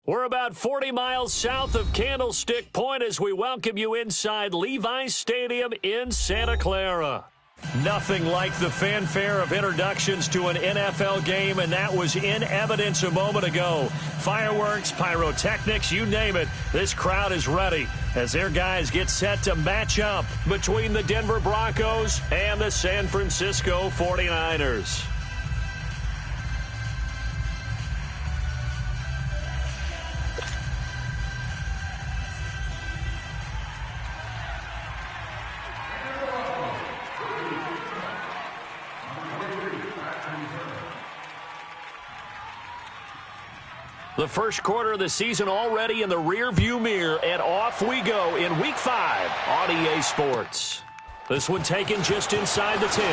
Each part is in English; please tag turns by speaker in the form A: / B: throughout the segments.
A: We're about 40 miles south of Candlestick Point as we welcome you inside Levi's Stadium in Santa Clara. Nothing like the fanfare of introductions to an NFL game, and that was in evidence a moment ago. Fireworks, pyrotechnics, you name it. This crowd is ready as their guys get set to match up between the Denver Broncos and the San Francisco 49ers. The first quarter of the season already in the rearview mirror, and off we go in Week 5 on EA Sports. This one taken just inside the 10.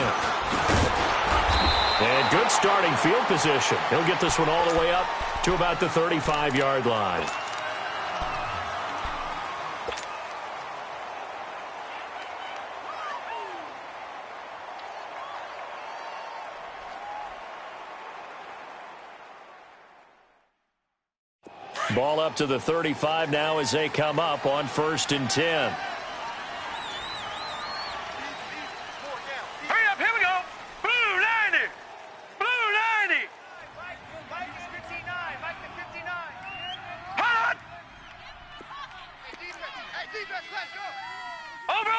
A: And good starting field position. He'll get this one all the way up to about the 35-yard line. Ball up to the 35 now as they come up on 1st and 10.
B: Hurry up, here we go. Blue 90. Blue 90. Mike is 59. Mike is 59. Hot. Hey, defense, let's go. Over.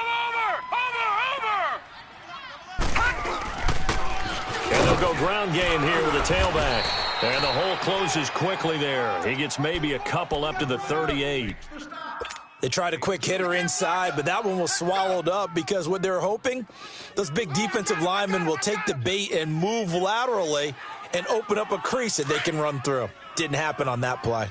A: And they'll go ground game here with a tailback. And the hole closes quickly there. He gets maybe a couple up to the 38.
C: They tried a quick hitter inside, but that one was swallowed up because what they're hoping, those big defensive linemen will take the bait and move laterally and open up a crease that they can run through. Didn't happen on that play.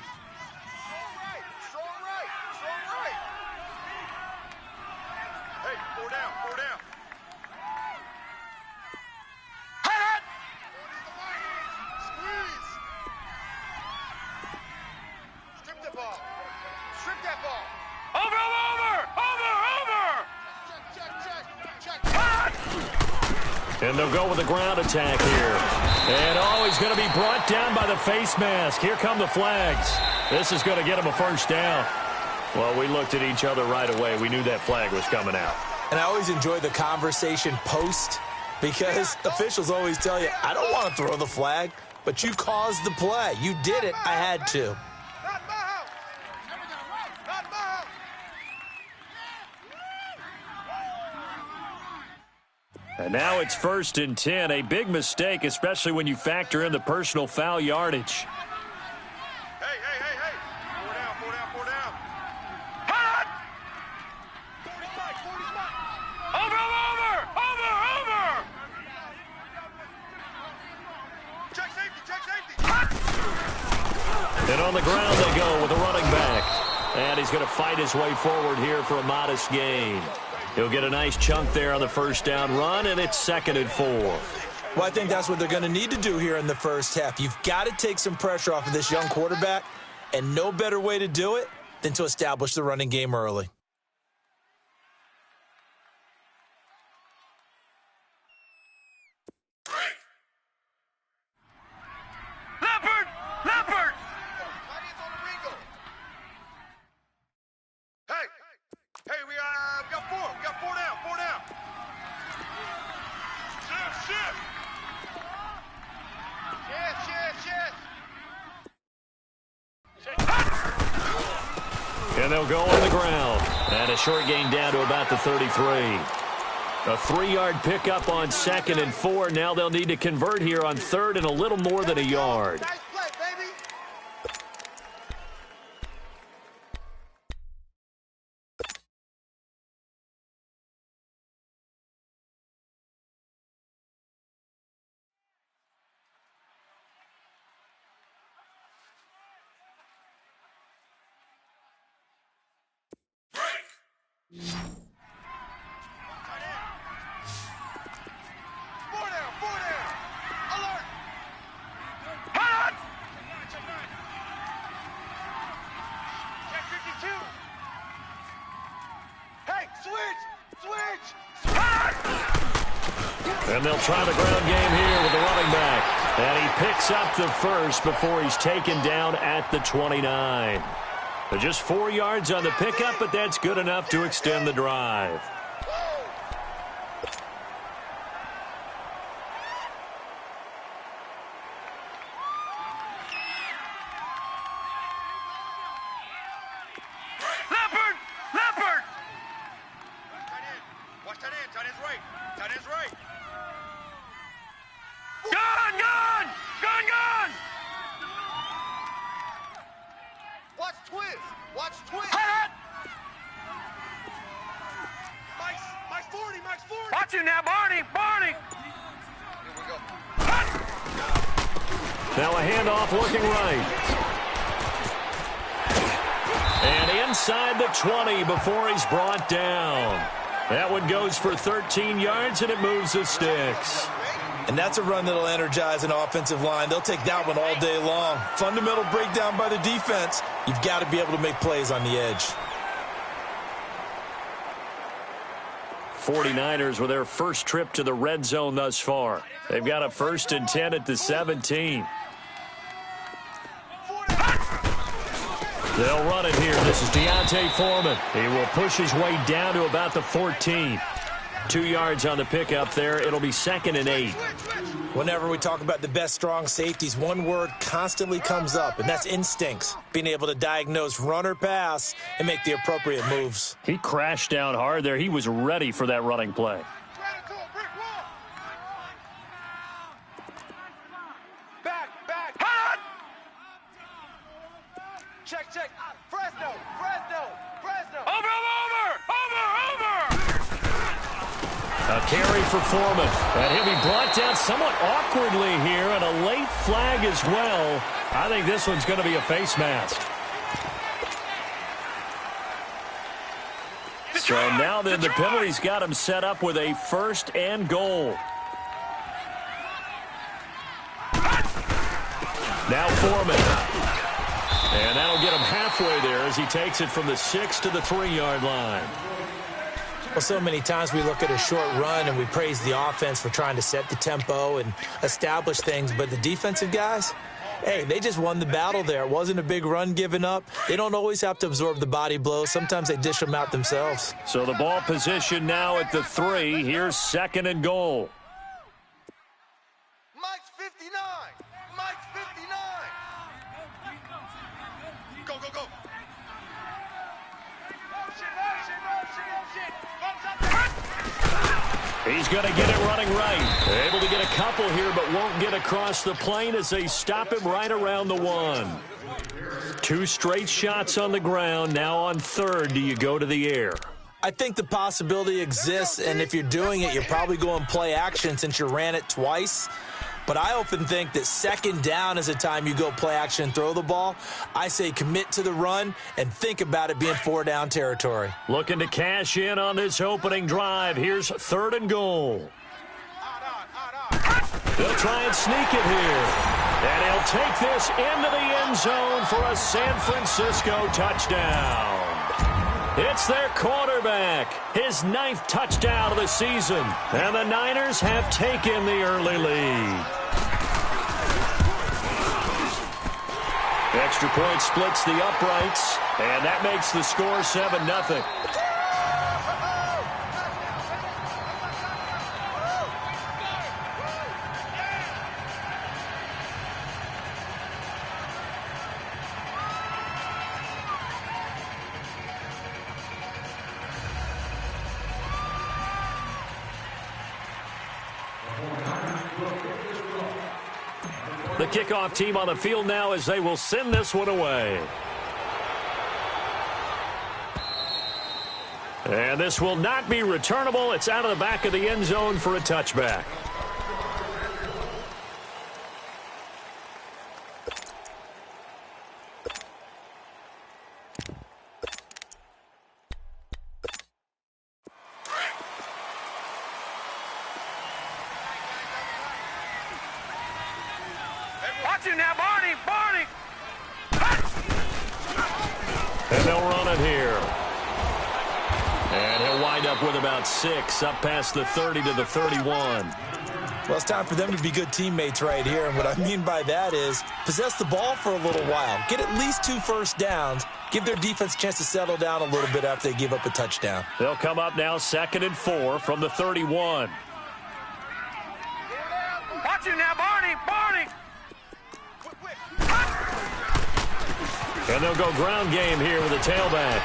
A: And they'll go with a ground attack here. And, he's going to be brought down by the face mask. Here come the flags. This is going to get him a first down. Well, we looked at each other right away. We knew that flag was coming out.
C: And I always enjoy the conversation post because officials always tell you, I don't want to throw the flag, but you caused the play. You did it. I had to.
A: And now it's 1st and 10. A big mistake, especially when you factor in the personal foul yardage.
B: Hey. Four down. Hot! 40 Over! Check safety! Hot!
A: And on the ground they go with a running back. And he's going to fight his way forward here for a modest gain. He'll get a nice chunk there on the first down run, and it's 2nd and 4.
C: Well, I think that's what they're going to need to do here in the first half. You've got to take some pressure off of this young quarterback, and no better way to do it than to establish the running game early.
B: Leopard! Hey, we got four. We got four down. Shift.
A: And they'll go on the ground. And a short gain down to about the 33. A 3-yard pickup on 2nd and 4. Now they'll need to convert here on 3rd and a little more than a yard.
B: Nice play, baby. Four down. Alert. Hot. Check 52. Hey, switch. Hot.
A: And they'll try the ground game here with the running back. And he picks up the first before he's taken down at the 29. Just 4 yards on the pickup, but that's good enough to extend the drive.
B: Watch you now, Barney! Barney! Here we go.
A: Now a handoff looking right. And inside the 20 before he's brought down. That one goes for 13 yards, and it moves the sticks.
C: And that's a run that'll energize an offensive line. They'll take that one all day long. Fundamental breakdown by the defense. You've got to be able to make plays on the edge.
A: 49ers with their first trip to the red zone thus far. They've got a 1st and 10 at the 17. They'll run it here. This is Deontay Foreman. He will push his way down to about the 14. 2 yards on the pickup there. It'll be 2nd and 8.
C: Whenever we talk about the best strong safeties, one word constantly comes up, and that's instincts. Being able to diagnose run or pass and make the appropriate moves.
A: He crashed down hard there. He was ready for that running play.
B: Back! Hot! Check! Fresno! Over!
A: A carry for Foreman. And he'll be brought down somewhat awkwardly here, and a late flag as well. I think this one's going to be a face mask. So now then the penalty's got him set up with a 1st and goal. Now Foreman. And that'll get him halfway there as he takes it from the 6 to the 3-yard line.
C: Well, so many times we look at a short run and we praise the offense for trying to set the tempo and establish things, but the defensive guys, hey, they just won the battle there. It wasn't a big run given up. They don't always have to absorb the body blows. Sometimes they dish them out themselves.
A: So the ball position now at the 3. Here's 2nd and goal.
B: Mike's 59! Go!
A: He's going to get it running right. Able to get a couple here, but won't get across the plane as they stop him right around the 1. 2 straight shots on the ground. Now on 3rd, do you go to the air?
C: I think the possibility exists, and if you're doing it, you're probably going play action since you ran it twice. But I often think that 2nd down is a time you go play action and throw the ball. I say commit to the run and think about it being 4-down territory.
A: Looking to cash in on this opening drive. Here's 3rd and goal. They'll try and sneak it here. And he'll take this into the end zone for a San Francisco touchdown. It's their quarterback, his 9th touchdown of the season, and the Niners have taken the early lead. Extra point splits the uprights, and that makes the score 7-0. The kickoff team on the field now as they will send this one away. And this will not be returnable. It's out of the back of the end zone for a touchback.
B: Watch you now, Barney!
A: And they'll run it here. And he'll wind up with about 6 up past the 30 to the 31.
C: Well, it's time for them to be good teammates right here. And what I mean by that is possess the ball for a little while. Get at least 2 first downs. Give their defense a chance to settle down a little bit after they give up a touchdown.
A: They'll come up now 2nd and 4 from the 31.
B: Watch you now, Barney. Barney.
A: And they'll go ground game here with a tailback.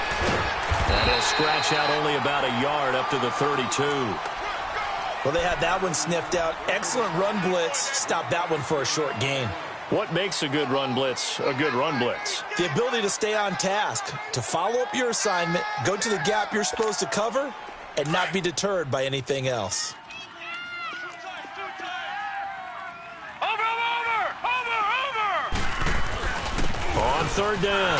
A: And he'll scratch out only about a yard up to the 32.
C: Well, they had that one sniffed out. Excellent run blitz. Stop that one for a short gain.
A: What makes a good run blitz a good run blitz?
C: The ability to stay on task, to follow up your assignment, go to the gap you're supposed to cover, and not be deterred by anything else.
A: On 3rd down,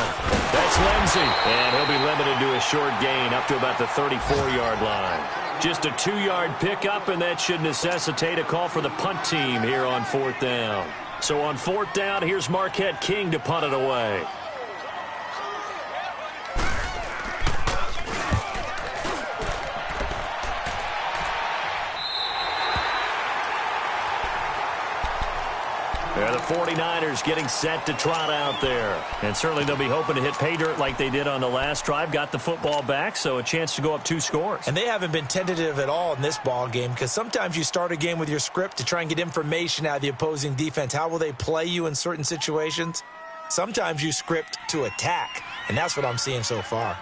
A: that's Lindsey. And he'll be limited to a short gain up to about the 34-yard line. Just a 2-yard pickup, and that should necessitate a call for the punt team here on 4th down. So on 4th down, here's Marquette King to punt it away. Yeah, the 49ers getting set to trot out there. And certainly they'll be hoping to hit pay dirt like they did on the last drive. Got the football back, so a chance to go up 2 scores.
C: And they haven't been tentative at all in this ball game because sometimes you start a game with your script to try and get information out of the opposing defense. How will they play you in certain situations? Sometimes you script to attack, and that's what I'm seeing so far.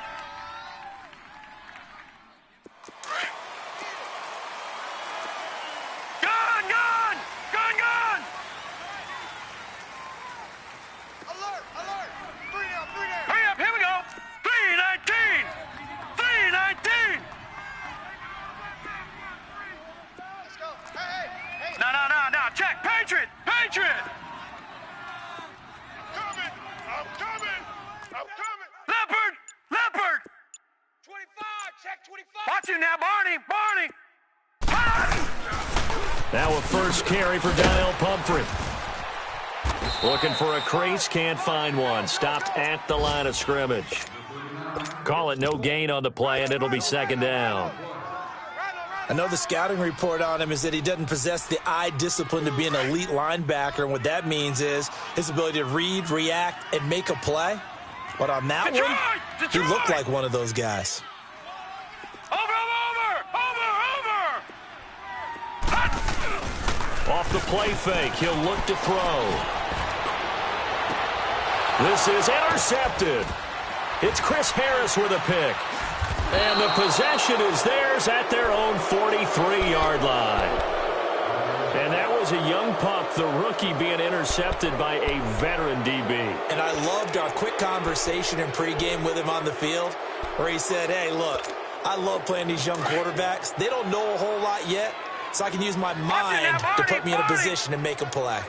A: Now a first carry for Donnell Pumphrey. Looking for a crease, can't find one. Stopped at the line of scrimmage. Call it no gain on the play, and it'll be 2nd down.
C: I know the scouting report on him is that he doesn't possess the eye discipline to be an elite linebacker, and what that means is his ability to read, react, and make a play. But on that one, he looked like one of those guys.
A: Off the play fake, he'll look to throw. This is intercepted. It's Chris Harris with a pick. And the possession is theirs at their own 43-yard line. And that was a young pup, the rookie being intercepted by a veteran DB.
C: And I loved our quick conversation in pregame with him on the field where he said, hey, look, I love playing these young quarterbacks. They don't know a whole lot yet, so I can use my mind to put me in a position to make a play.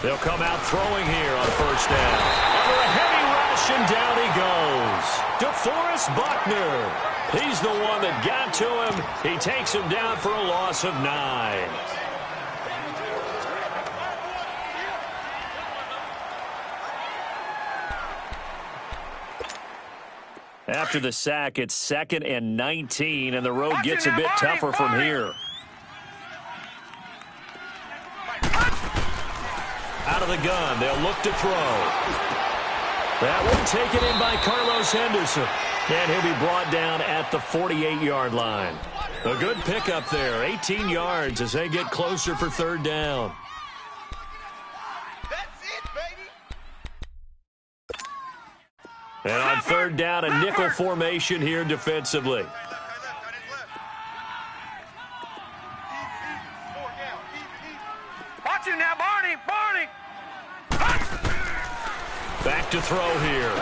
A: They'll come out throwing here on 1st down. Under a heavy rush, and down he goes. DeForest Buckner. He's the one that got to him. He takes him down for a loss of 9. After the sack, it's 2nd and 19, and the road gets a bit tougher from here. Out of the gun, they'll look to throw. That one taken in by Carlos Henderson. And he'll be brought down at the 48-yard line. A good pickup there, 18 yards as they get closer for 3rd down. And on 3rd down, a nickel formation here defensively.
B: Watch him now, Barney. Barney.
A: Back to throw here.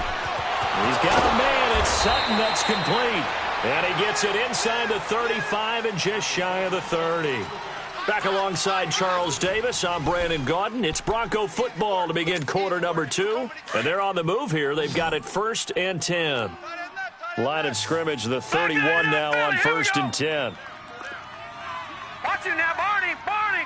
A: He's got a man. It's Sutton that's complete. And he gets it inside the 35 and just shy of the 30. Back alongside Charles Davis, I'm Brandon Gaudin. It's Bronco football to begin quarter number 2. And they're on the move here. They've got it 1st and 10. Line of scrimmage, the 31 now on 1st and 10.
B: Watch him now, Barney. Barney.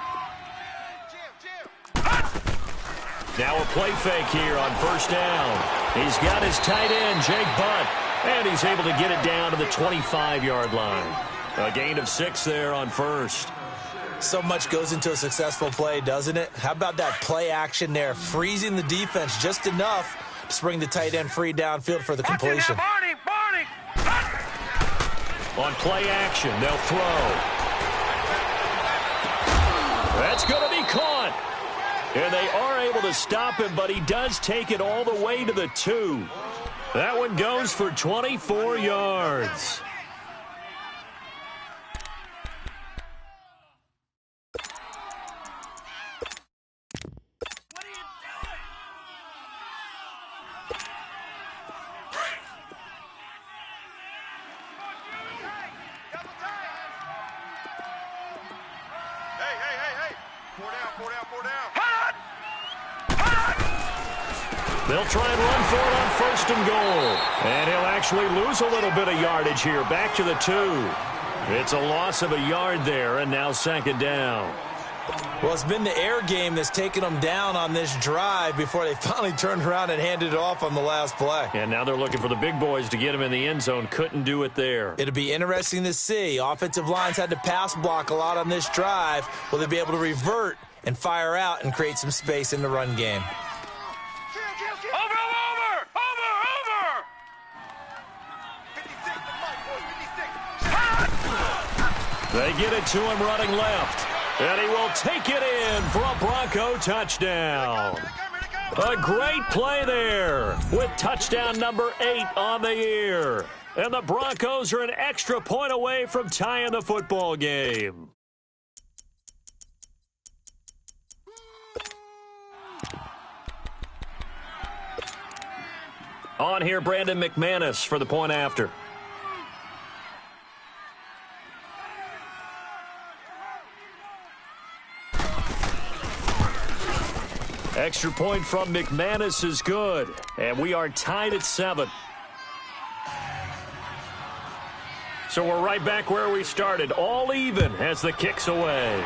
A: Now a play fake here on 1st down. He's got his tight end, Jake Butt, and he's able to get it down to the 25-yard line. A gain of 6 there on first.
C: So much goes into a successful play, doesn't it? How about that play action there, freezing the defense just enough to spring the tight end free downfield for the completion.
B: Barney!
A: On play action, they'll throw. That's going to be caught. And they are able to stop him, but he does take it all the way to the 2. That one goes for 24 yards. They'll try and run for it on 1st and goal. And he'll actually lose a little bit of yardage here. Back to the 2. It's a loss of a yard there, and now 2nd down.
C: Well, it's been the air game that's taken them down on this drive before they finally turned around and handed it off on the last play.
A: And now they're looking for the big boys to get him in the end zone. Couldn't do it there.
C: It'll be interesting to see. Offensive lines had to pass block a lot on this drive. Will they be able to revert and fire out and create some space in the run game?
B: Over! 56.
A: They get it to him running left. And he will take it in for a Bronco touchdown. A great play there with touchdown number 8 on the year. And the Broncos are an extra point away from tying the football game. On here, Brandon McManus for the point after. Extra point from McManus is good, and we are tied at 7. So we're right back where we started, all even as the kick's away.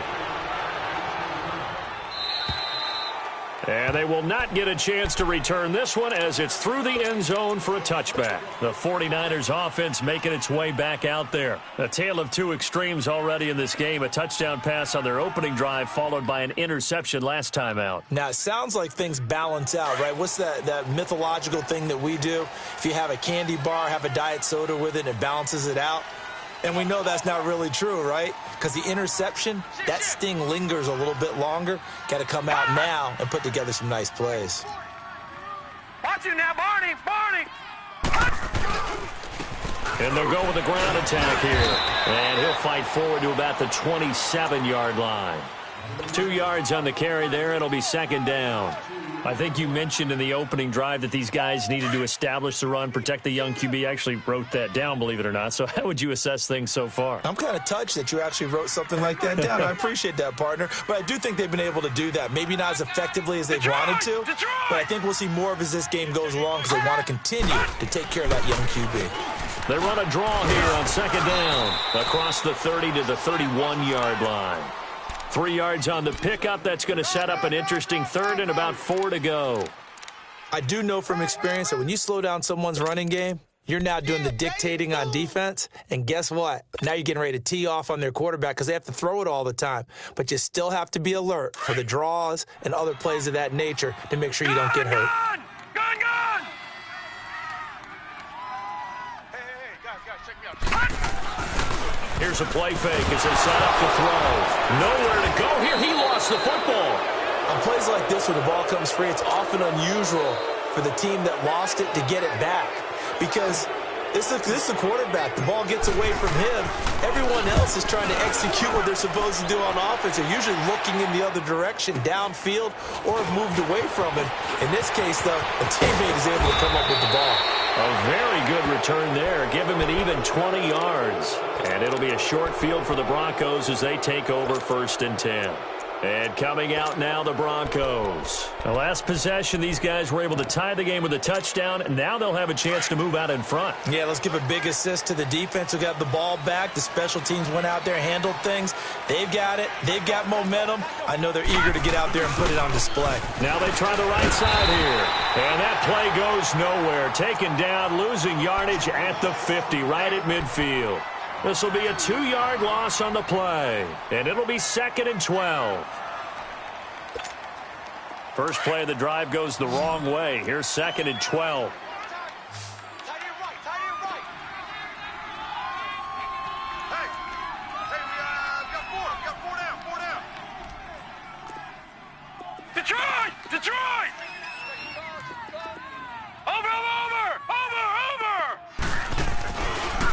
A: And they will not get a chance to return this one as it's through the end zone for a touchback. The 49ers offense making its way back out there. A tale of 2 extremes already in this game. A touchdown pass on their opening drive followed by an interception last time out.
C: Now, it sounds like things balance out, right? What's that mythological thing that we do? If you have a candy bar, have a diet soda with it, and it balances it out. And we know that's not really true, right? Because the interception, that sting lingers a little bit longer. Got to come out now and put together some nice plays.
B: Watch you now, Barney!
A: And they'll go with a ground attack here. And he'll fight forward to about the 27-yard line. 2 yards on the carry there. It'll be 2nd down. I think you mentioned in the opening drive that these guys needed to establish the run, protect the young QB. I actually wrote that down, believe it or not. So how would you assess things so far?
C: I'm kind of touched that you actually wrote something like that down. I appreciate that, partner. But I do think they've been able to do that. Maybe not as effectively as they've wanted to, but I think we'll see more of as this game goes along because they want to continue to take care of that young QB.
A: They run a draw here on 2nd down across the 30 to the 31-yard line. 3 yards on the pickup. That's going to set up an interesting 3rd and about 4 to go.
C: I do know from experience that when you slow down someone's running game, you're now doing the dictating on defense. And guess what? Now you're getting ready to tee off on their quarterback because they have to throw it all the time. But you still have to be alert for the draws and other plays of that nature to make sure you don't get hurt.
B: Gun! Hey, guys, check me out.
A: Here's a play fake as they set up to throw. Nowhere to go here. He lost the football.
C: On plays like this, when the ball comes free, it's often unusual for the team that lost it to get it back. Because this is the quarterback. The ball gets away from him. Everyone else is trying to execute what they're supposed to do on offense. They're usually looking in the other direction, downfield, or have moved away from it. In this case, though, a teammate is able to come up with the ball.
A: A very good return there. Give him an even 20 yards. And it'll be a short field for the Broncos as they take over 1st and 10. And coming out now, the Broncos. The last possession, these guys were able to tie the game with a touchdown, and now they'll have a chance to move out in front.
C: Yeah, let's give a big assist to the defense who got the ball back. The special teams went out there, handled things. They've got it. They've got momentum. I know they're eager to get out there and put it on display.
A: Now they try the right side here. And that play goes nowhere. Taken down, losing yardage at the 50, right at midfield. This will be a 2-yard loss on the play, and it'll be 2nd and 12. First play of the drive goes the wrong way. Here's 2nd and 12.
B: Detroit! Over!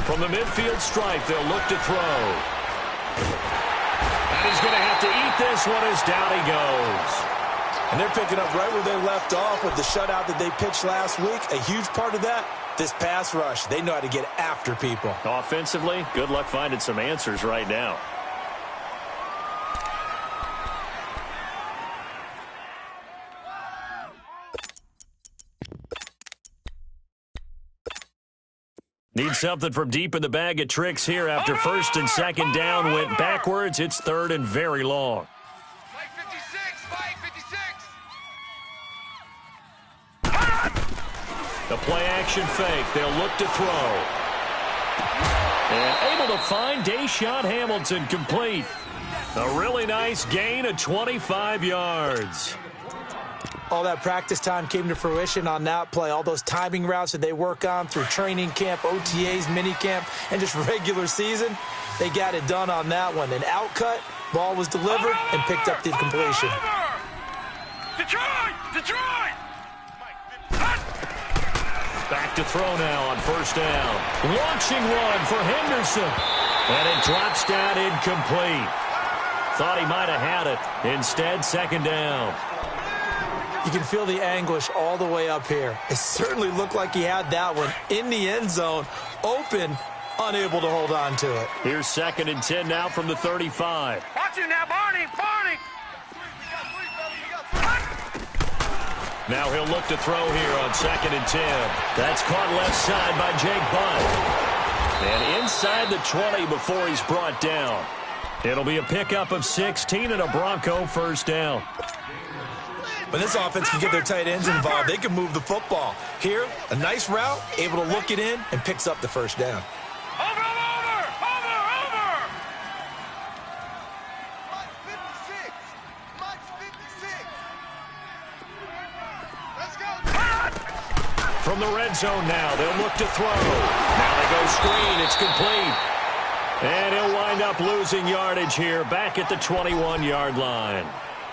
A: From the midfield stripe, they'll look to throw. And he's going to have to eat this one as down he goes.
C: And they're picking up right where they left off with the shutout that they pitched last week. A huge part of that, this pass rush. They know how to get after people.
A: Offensively, good luck finding some answers right now. Need something from deep in the bag of tricks here after 1st and 2nd down went backwards. It's 3rd and very long.
B: Mike 56, Mike 56.
A: The play action fake. They'll look to throw. And able to find Deshaun Hamilton complete. A really nice gain of 25 yards.
C: All that practice time came to fruition on that play. All those timing routes that they work on through training camp, OTAs, mini camp, and just regular season, they got it done on that one. An outcut, ball was delivered, and picked up the completion.
B: Detroit!
A: Back to throw now on 1st down. Launching one for Henderson. And it drops down incomplete. Thought he might have had it. Instead, 2nd down.
C: You can feel the anguish all the way up here. It certainly looked like he had that one in the end zone, open, unable to hold on to it.
A: Here's 2nd and 10 now from the 35.
B: Watch him now, Barney!
A: Now he'll look to throw here on 2nd and 10. That's caught left side by Jake Butt. And inside the 20 before he's brought down. It'll be a pickup of 16 and a Bronco 1st down.
C: When this offense can get their tight ends involved, they can move the football. Here, a nice route, able to look it in, and picks up the 1st down.
B: Over! Mike 56! Let's go!
A: From the red zone now, they'll look to throw. Now they go screen, it's complete. And he'll wind up losing yardage here back at the 21-yard line.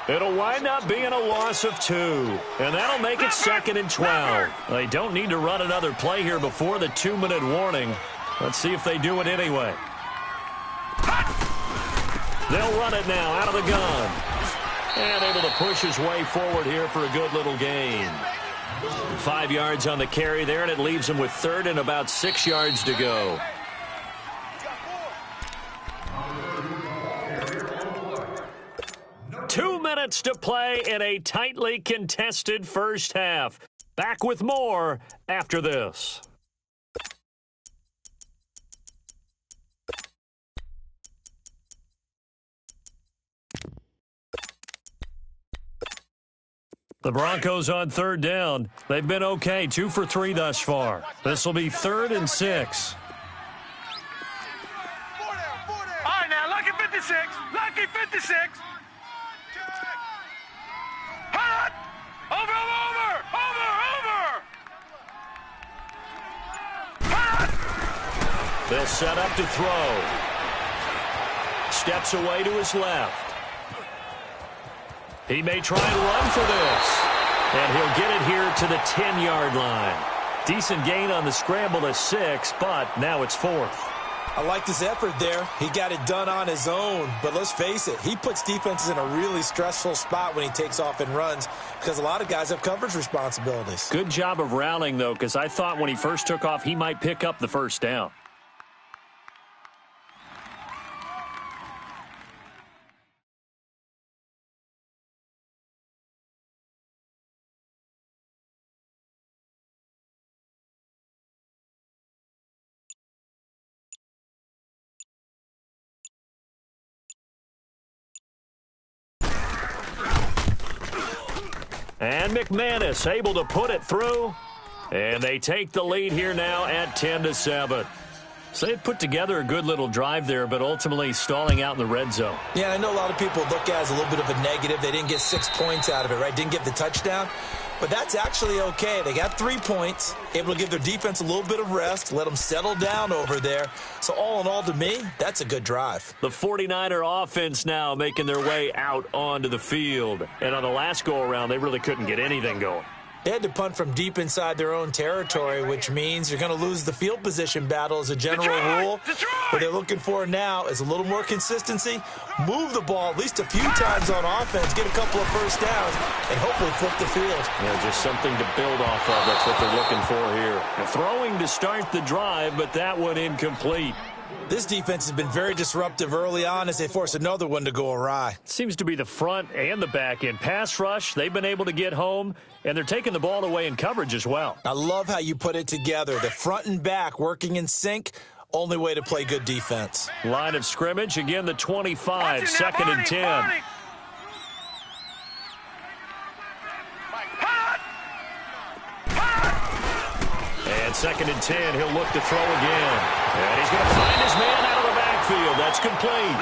A: It'll wind up being a loss of 2, and that'll make it 2nd and 12. They don't need to run another play here before the 2-minute warning. Let's see if they do it anyway. They'll run it now out of the gun. And able to push his way forward here for a good little gain. 5 yards on the carry there, and it leaves him with 3rd and about 6 yards to go. Two minutes to play in a tightly contested first half. Back with more after this. The Broncos on 3rd down. They've been okay, 2 for 3 thus far. This will be 3rd and 6.
B: All right, now, lucky 56. Lucky 56. Hot! Over! Hot!
A: They'll set up to throw. Steps away to his left. He may try and run for this. And he'll get it here to the 10-yard line. Decent gain on the scramble to 6, but now it's 4th.
C: I like this effort there. He got it done on his own. But let's face it, he puts defenses in a really stressful spot when he takes off and runs because a lot of guys have coverage responsibilities.
A: Good job of rallying, though, because I thought when he first took off, he might pick up the 1st down. And McManus able to put it through. And they take the lead here now at 10-7. So they put together a good little drive there, but ultimately stalling out in the red zone.
C: Yeah, I know a lot of people look at it as a little bit of a negative. They didn't get 6 points out of it, right? Didn't get the touchdown. But that's actually okay. They got 3 points, able to give their defense a little bit of rest, let them settle down over there. So all in all, to me, that's a good drive.
A: The 49er offense now making their way out onto the field. And on the last go-around, they really couldn't get anything going.
C: They had to punt from deep inside their own territory, which means you're going to lose the field position battle as a general rule. What they're looking for now is a little more consistency, move the ball at least a few times on offense, get a couple of first downs, and hopefully flip the field.
A: Yeah, just something to build off of. That's what they're looking for here. Throwing to start the drive, but that one incomplete.
C: This defense has been very disruptive early on as they force another one to go awry.
A: Seems to be the front and the back end. Pass rush, they've been able to get home, and they're taking the ball away in coverage as well.
C: I love how you put it together. The front and back working in sync, only way to play good defense.
A: Line of scrimmage, again the 25, second and 10. And second and 10, he'll look to throw again. And he's going to find his man out of the backfield. That's complete.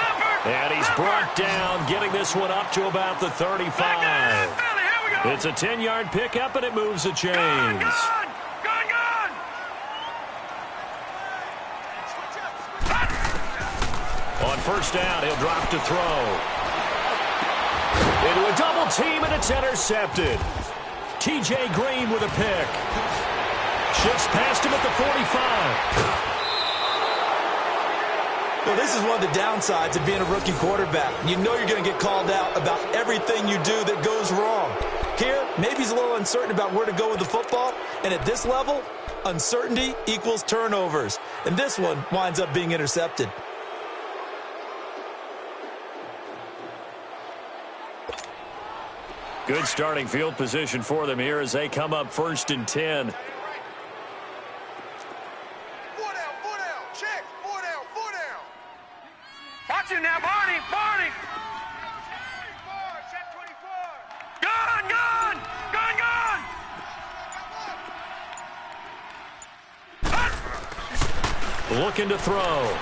A: And he's brought down, getting this one up to about the 35. It's a 10-yard pickup, and it moves the chains. On first down, he'll drop to throw. Into a double team, and it's intercepted. T.J. Green with a pick. Shifts past him at the 45.
C: Well, this is one of the downsides of being a rookie quarterback. You know you're going to get called out about everything you do that goes wrong. Here, maybe he's a little uncertain about where to go with the football. And at this level, uncertainty equals turnovers. And this one winds up being intercepted.
A: Good starting field position for them here as they come up first and 10.
B: Watch it now, Barney! Barney! Gun! Gun! Gun! Gun!
A: Looking to throw.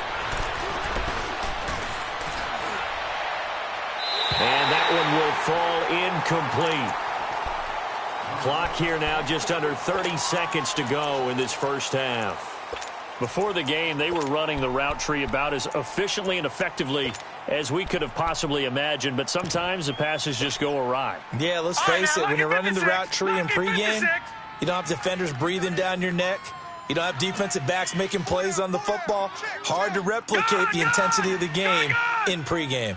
A: And that one will fall incomplete. Clock here now just under 30 seconds to go in this first half. Before the game, they were running the route tree about as efficiently and effectively as we could have possibly imagined, but sometimes the passes just go awry.
C: Yeah, let's face it, when you're running the route tree in pregame, you don't have defenders breathing down your neck. You don't have defensive backs making plays on the football. Hard to replicate the intensity of the game in pregame.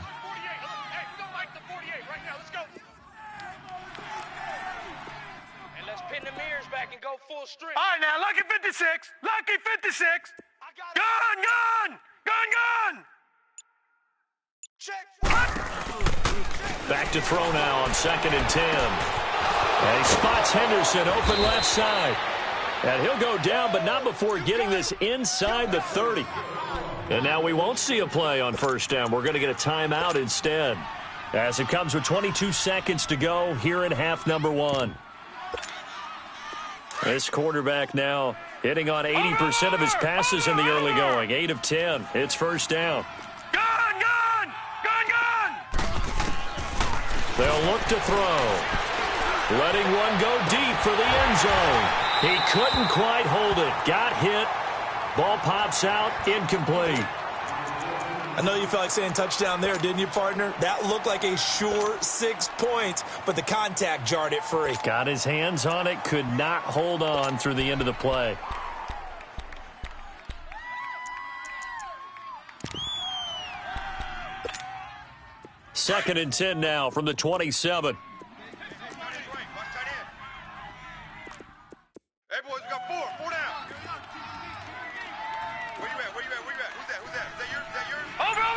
B: All right, now, lucky 56. Lucky 56. Gun, gun, gun, gun. Check.
A: Back to throw now on second and 10. And he spots Henderson open left side. And he'll go down, but not before getting this inside the 30. And now we won't see a play on first down. We're going to get a timeout instead. As it comes with 22 seconds to go here in half number 1. This quarterback now hitting on 80% of his passes in the early going. 8 of 10. It's first down.
B: Gun, gun, gun, gun.
A: They'll look to throw. Letting one go deep for the end zone. He couldn't quite hold it. Got hit. Ball pops out. Incomplete.
C: I know you felt like saying touchdown there, didn't you, partner? That looked like a sure 6 points, but the contact jarred it free.
A: Got his hands on it, could not hold on through the end of the play. Second and 10 now from the 27.
B: Hey, boys, we got four down. Where you at? Who's that? Is that yours? Over!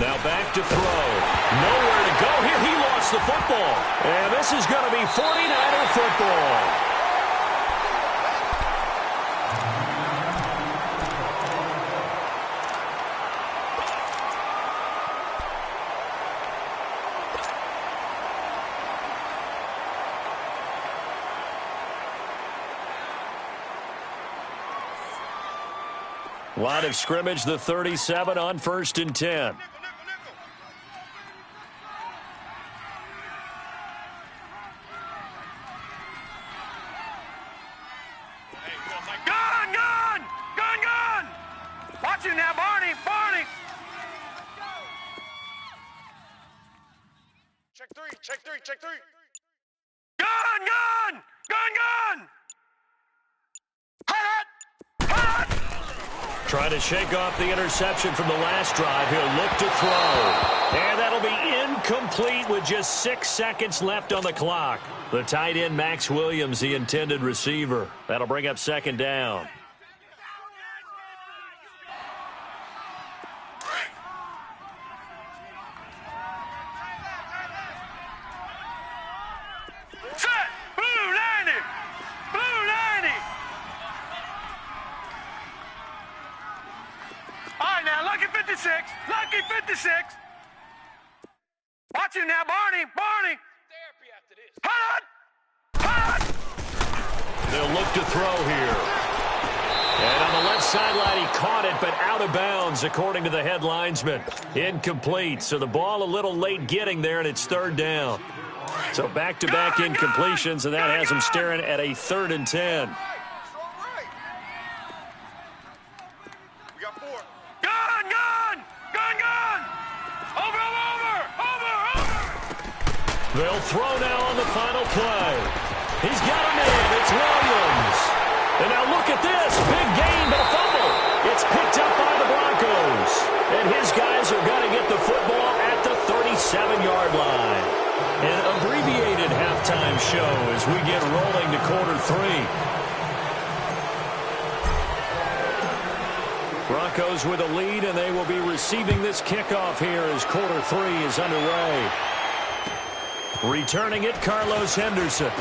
A: Now back to throw. Nowhere to go here. He lost the football. And this is going to be 49er football. Line of scrimmage, the 37 on 1st and 10.
B: Gun! Watch you now, Barney! Check three! Gun! Hot!
A: Trying to shake off the interception from the last drive. He'll look to throw. And that'll be incomplete with just 6 seconds left on the clock. The tight end, Max Williams, the intended receiver. That'll bring up 2nd down.
B: Set! Blue 90! All right, now, lucky 56! Watch you now, Barney! Therapy after this. Hot!
A: They'll look to throw here. And on the left sideline, he caught it, but out of bounds, according to the head linesman. Incomplete, so the ball a little late getting there, and it's 3rd down. So back-to-back incompletions, and that has him staring at a 3rd and 10.
B: We got 4. Gun! Over!
A: They'll throw now on the final play. He's got a man. It's Williams. And now look at this. Big gain, but a fumble. It's picked up by the Broncos. And his guys are going to get the football at the 37-yard line. An abbreviated halftime show as we get rolling to quarter 3. Broncos with a lead, and they will be receiving this kickoff here as quarter 3 is underway. Returning it, Carlos Henderson.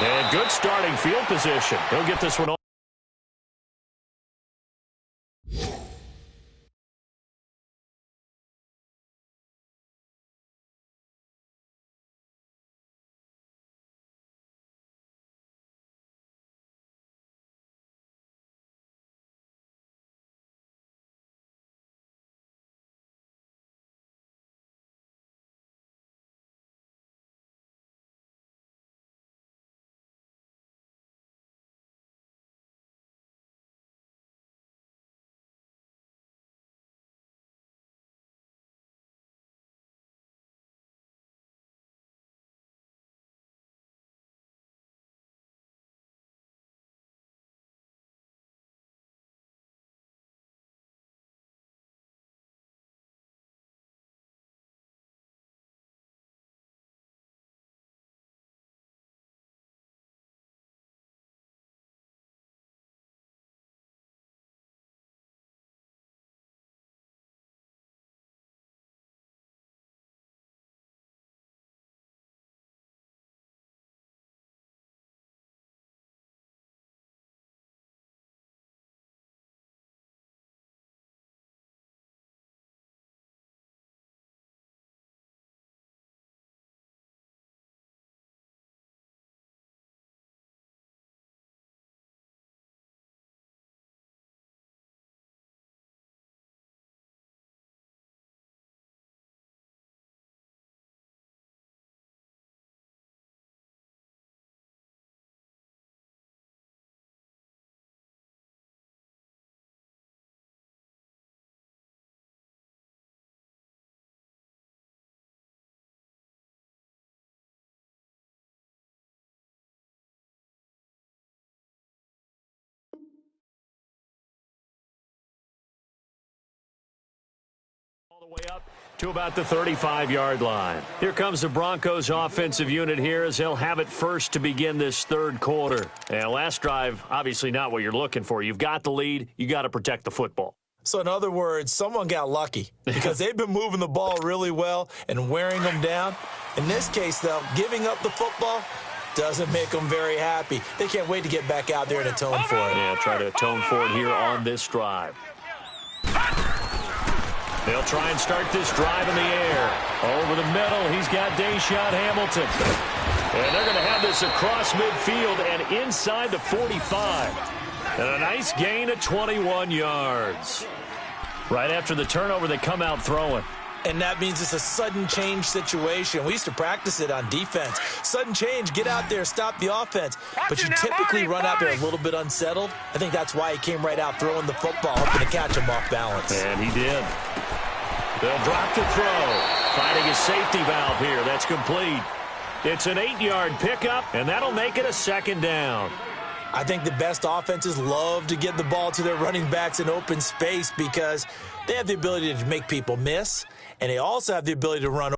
A: And good starting field position. He'll get this one on. All the way up to about the 35-yard line. Here comes the Broncos offensive unit here as they'll have it first to begin this 3rd quarter. And last drive, obviously not what you're looking for. You've got the lead. You got to protect the football.
C: So in other words, someone got lucky because they've been moving the ball really well and wearing them down. In this case, though, giving up the football doesn't make them very happy. They can't wait to get back out there and atone for it.
A: Yeah, try to atone for it here on this drive. They'll try and start this drive in the air. Over the middle, he's got Deshaun Hamilton. And they're going to have this across midfield and inside the 45. And a nice gain of 21 yards. Right after the turnover, they come out throwing.
C: And that means it's a sudden change situation. We used to practice it on defense. Sudden change, get out there, stop the offense. But you typically run out there a little bit unsettled. I think that's why he came right out throwing the football, hoping to catch him off balance.
A: And he did. They'll drop the throw. Finding a safety valve here. That's complete. It's an 8-yard pickup, and that'll make it a second down.
C: I think the best offenses love to get the ball to their running backs in open space because they have the ability to make people miss, and they also have the ability to run.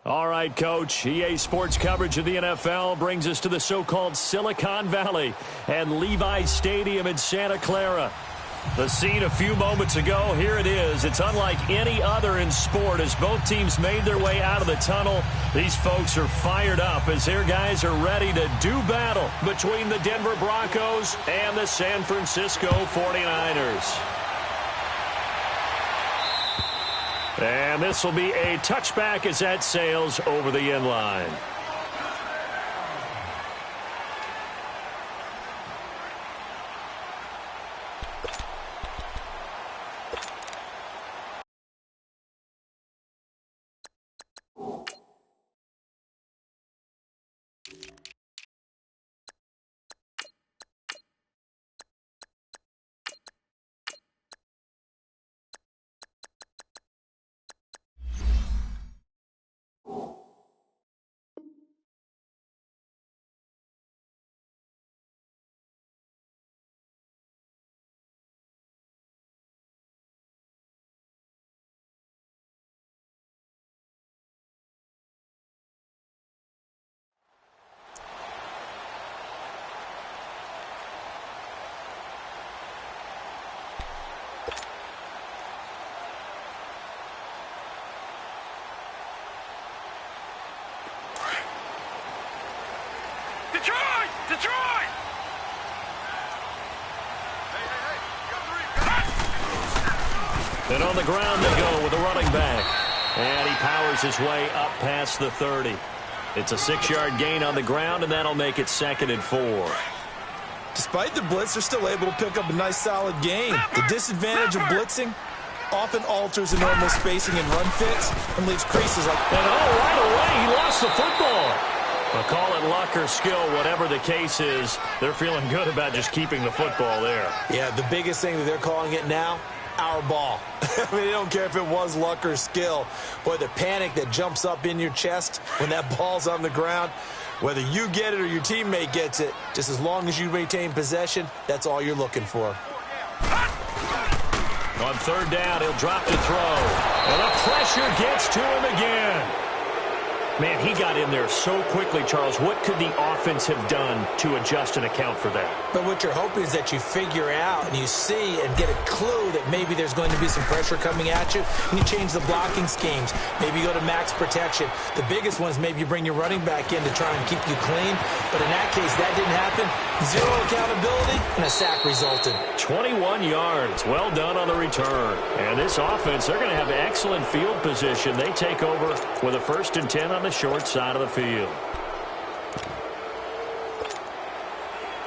A: All right, Coach. EA Sports coverage of the NFL brings us to the so-called Silicon Valley and Levi's Stadium in Santa Clara. The scene a few moments ago, here it is. It's unlike any other in sport as both teams made their way out of the tunnel. These folks are fired up as their guys are ready to do battle between the Denver Broncos and the San Francisco 49ers. And this will be a touchback as that sails over the end line. the ground they go with a running back. And he powers his way up past the 30. It's a 6-yard gain on the ground, and that'll make it 2nd and 4.
C: Despite the blitz, they're still able to pick up a nice, solid gain. The disadvantage of blitzing often alters the normal spacing and run fits and leaves creases like...
A: And right away, he lost the football. But call it luck or skill, whatever the case is, they're feeling good about just keeping the football there.
C: Yeah, the biggest thing that they're calling it now, our ball. I mean, they don't care if it was luck or skill. Boy, the panic that jumps up in your chest when that ball's on the ground, whether you get it or your teammate gets it, just as long as you maintain possession, that's all you're looking for.
A: On 3rd down, he'll drop to throw. And the pressure gets to him again. Man, he got in there so quickly, Charles. What could the offense have done to adjust and account for that?
C: But what you're hoping is that you figure out and you see and get a clue that maybe there's going to be some pressure coming at you, and you change the blocking schemes. Maybe you go to max protection. The biggest one is maybe you bring your running back in to try and keep you clean. But in that case, that didn't happen. 0 accountability, and a sack resulted.
A: 21 yards. Well done on the return. And this offense, they're going to have excellent field position. They take over with a 1st and 10 on the short side of the field.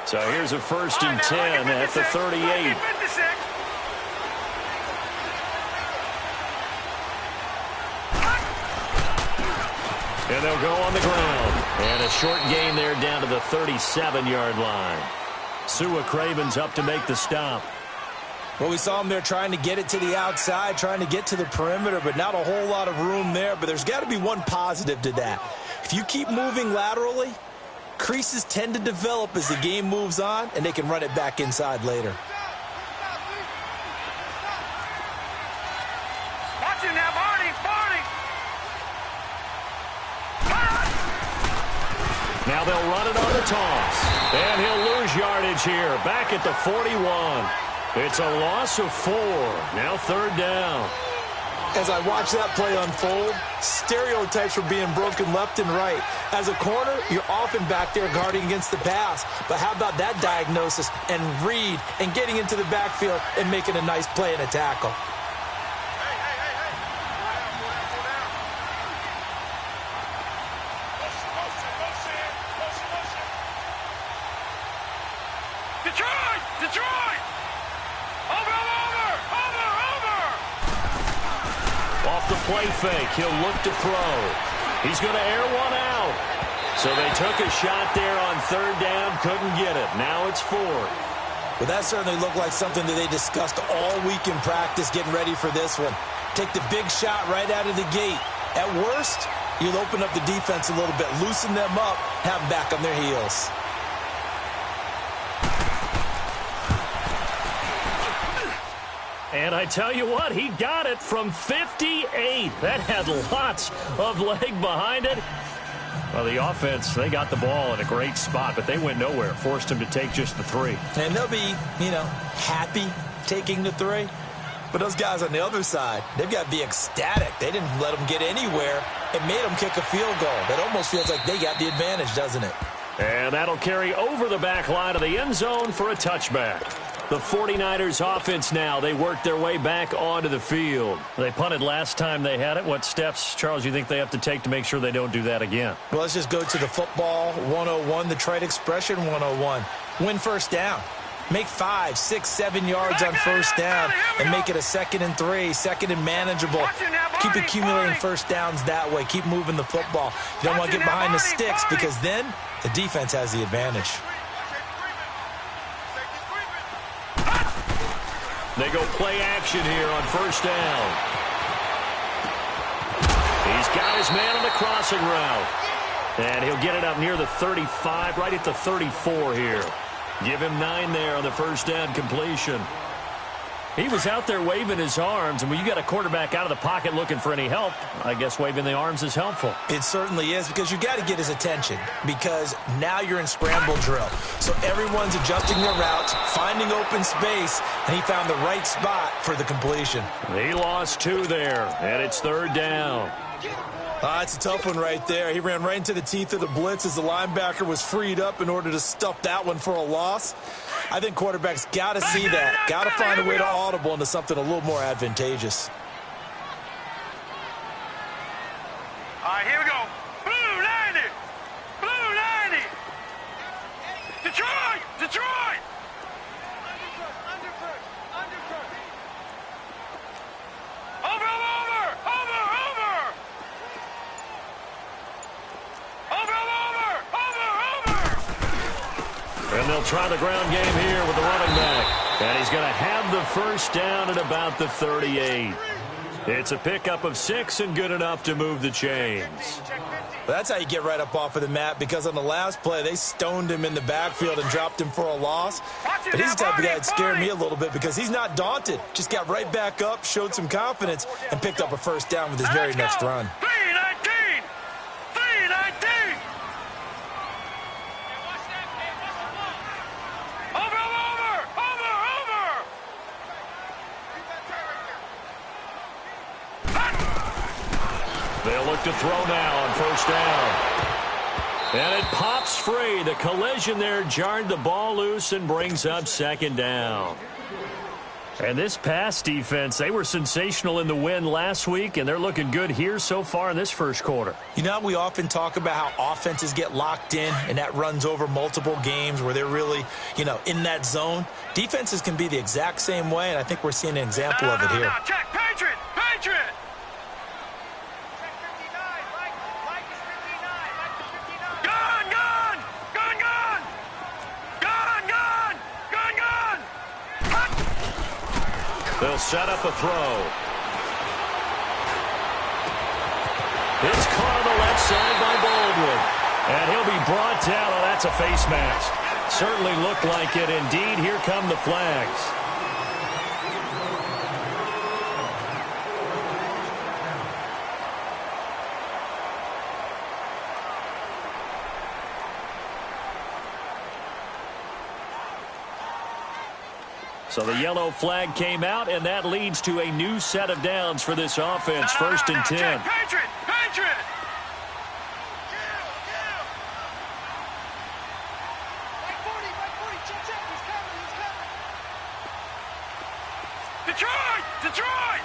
A: So here's a 1st and 10 at the 38. And they'll go on the ground. And a short gain there down to the 37-yard line. Sua Craven's up to make the stop.
C: Well, we saw him there trying to get it to the outside, trying to get to the perimeter, but not a whole lot of room there. But there's got to be one positive to that. If you keep moving laterally, creases tend to develop as the game moves on, and they can run it back inside later.
B: Watch him now, Barney!
A: Now they'll run it on the toss. And he'll lose yardage here, back at the 41. It's a loss of 4. Now 3rd down.
C: As I watch that play unfold, stereotypes were being broken left and right. As a corner, you're often back there guarding against the pass. But how about that diagnosis and read and getting into the backfield and making a nice play and a tackle?
B: Detroit! Over!
A: Off the play fake, he'll look to throw. He's going to air one out. So they took a shot there on 3rd down, couldn't get it. Now it's 4.
C: Well, that certainly looked like something that they discussed all week in practice getting ready for this one. Take the big shot right out of the gate. At worst, you'll open up the defense a little bit, loosen them up, have them back on their heels.
A: And I tell you what, he got it from 58. That had lots of leg behind it. Well, the offense, they got the ball in a great spot, but they went nowhere. Forced him to take just the 3.
C: And they'll be, happy taking the 3. But those guys on the other side, they've got to be ecstatic. They didn't let them get anywhere. It made them kick a field goal. That almost feels like they got the advantage, doesn't it?
A: And that'll carry over the back line of the end zone for a touchback. The 49ers offense now, they work their way back onto the field. They punted last time they had it. What steps, Charles, you think they have to take to make sure they don't do that again?
C: Well, let's just go to the football 101, the trite expression 101. Win 1st down. Make 5, 6, 7 yards on 1st down and make it a 2nd and 3, 2nd and manageable. Keep accumulating 1st downs that way. Keep moving the football. You don't want to get behind the sticks because then the defense has the advantage.
A: They go play action here on 1st down. He's got his man on the crossing route. And he'll get it up near the 35, right at the 34 here. Give him 9 there on the 1st down completion. He was out there waving his arms, and when you got a quarterback out of the pocket looking for any help, I guess waving the arms is helpful.
C: It certainly is, because you got to get his attention, because now you're in scramble drill. So everyone's adjusting their routes, finding open space, and he found the right spot for the completion.
A: He lost 2 there, and it's 3rd down.
C: It's a tough one right there. He ran right into the teeth of the blitz as the linebacker was freed up in order to stuff that one for a loss. I think quarterbacks got to see that, got to find a way to audible into something a little more advantageous.
B: All right, here we go. Blue 90. Blue 90. Detroit. Detroit. Over.
A: And they'll try the ground game here with the running back. And he's going to have the first down at about the 38. It's a pickup of 6 and good enough to move the chains.
C: Well, that's how you get right up off of the mat, because on the last play, they stoned him in the backfield and dropped him for a loss. But he's the type of guy that scared me a little bit because he's not daunted. Just got right back up, showed some confidence, and picked up a first down with his very next run.
B: 319. 319.
A: They'll look to throw now on first down. And it pops free. The collision there jarred the ball loose and brings up second down. And this pass defense, they were sensational in the win last week, and they're looking good here so far in this first quarter.
C: You know, we often talk about how offenses get locked in, and that runs over multiple games where they're really, in that zone. Defenses can be the exact same way, and I think we're seeing an example of it here.
B: No, check. Patriot.
A: They'll set up a throw. It's caught on the left side by Baldwin. And he'll be brought down. Oh, that's a face mask. Certainly looked like it. Indeed, here come the flags. So the yellow flag came out, and that leads to a new set of downs for this offense. First and 10.
B: Patriot. Detroit.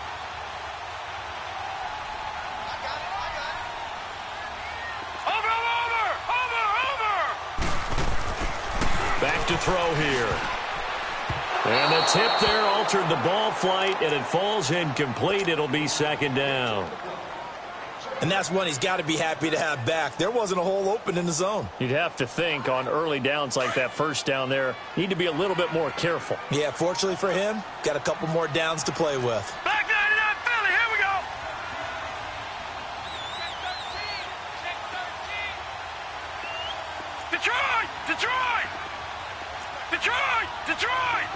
B: Over.
A: Back to throw here. And the tip there altered the ball flight, and it falls incomplete. It'll be second down.
C: And that's one he's got to be happy to have back. There wasn't a hole open in the zone.
A: You'd have to think on early downs like that first down there, need to be a little bit more careful.
C: Yeah, fortunately for him, got a couple more downs to play with.
B: Back 99 Philly, here we go. Detroit.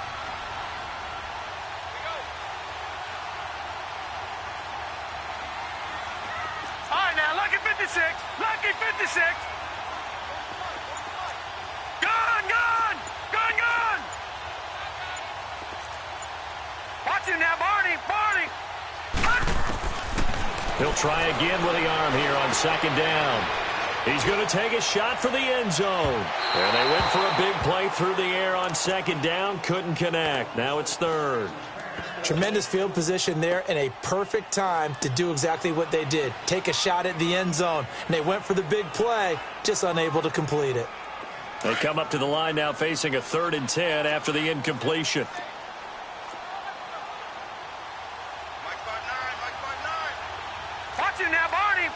B: All right, now, lucky 56. Gun. Watch him now, Barney.
A: He'll try again with the arm here on second down. He's going to take a shot for the end zone. And they went for a big play through the air on second down. Couldn't connect. Now it's third.
C: Tremendous field position there and a perfect time to do exactly what they did. Take a shot at the end zone. And they went for the big play, just unable to complete it.
A: They come up to the line now facing a 3rd and 10 after the incompletion.
B: Watch him now, Barney.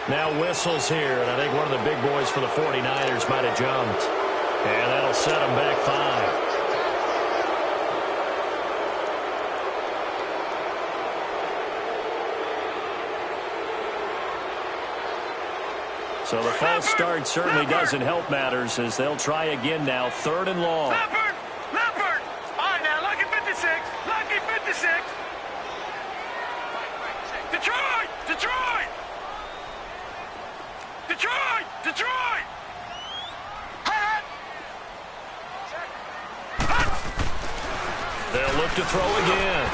A: Now whistles here, and I think one of the big boys for the 49ers might have jumped. And that'll set them back 5. So the false start certainly doesn't help matters as they'll try again now, 3rd and long.
B: Leopard. All right, now, lucky 56. Detroit.
A: They'll look to throw again.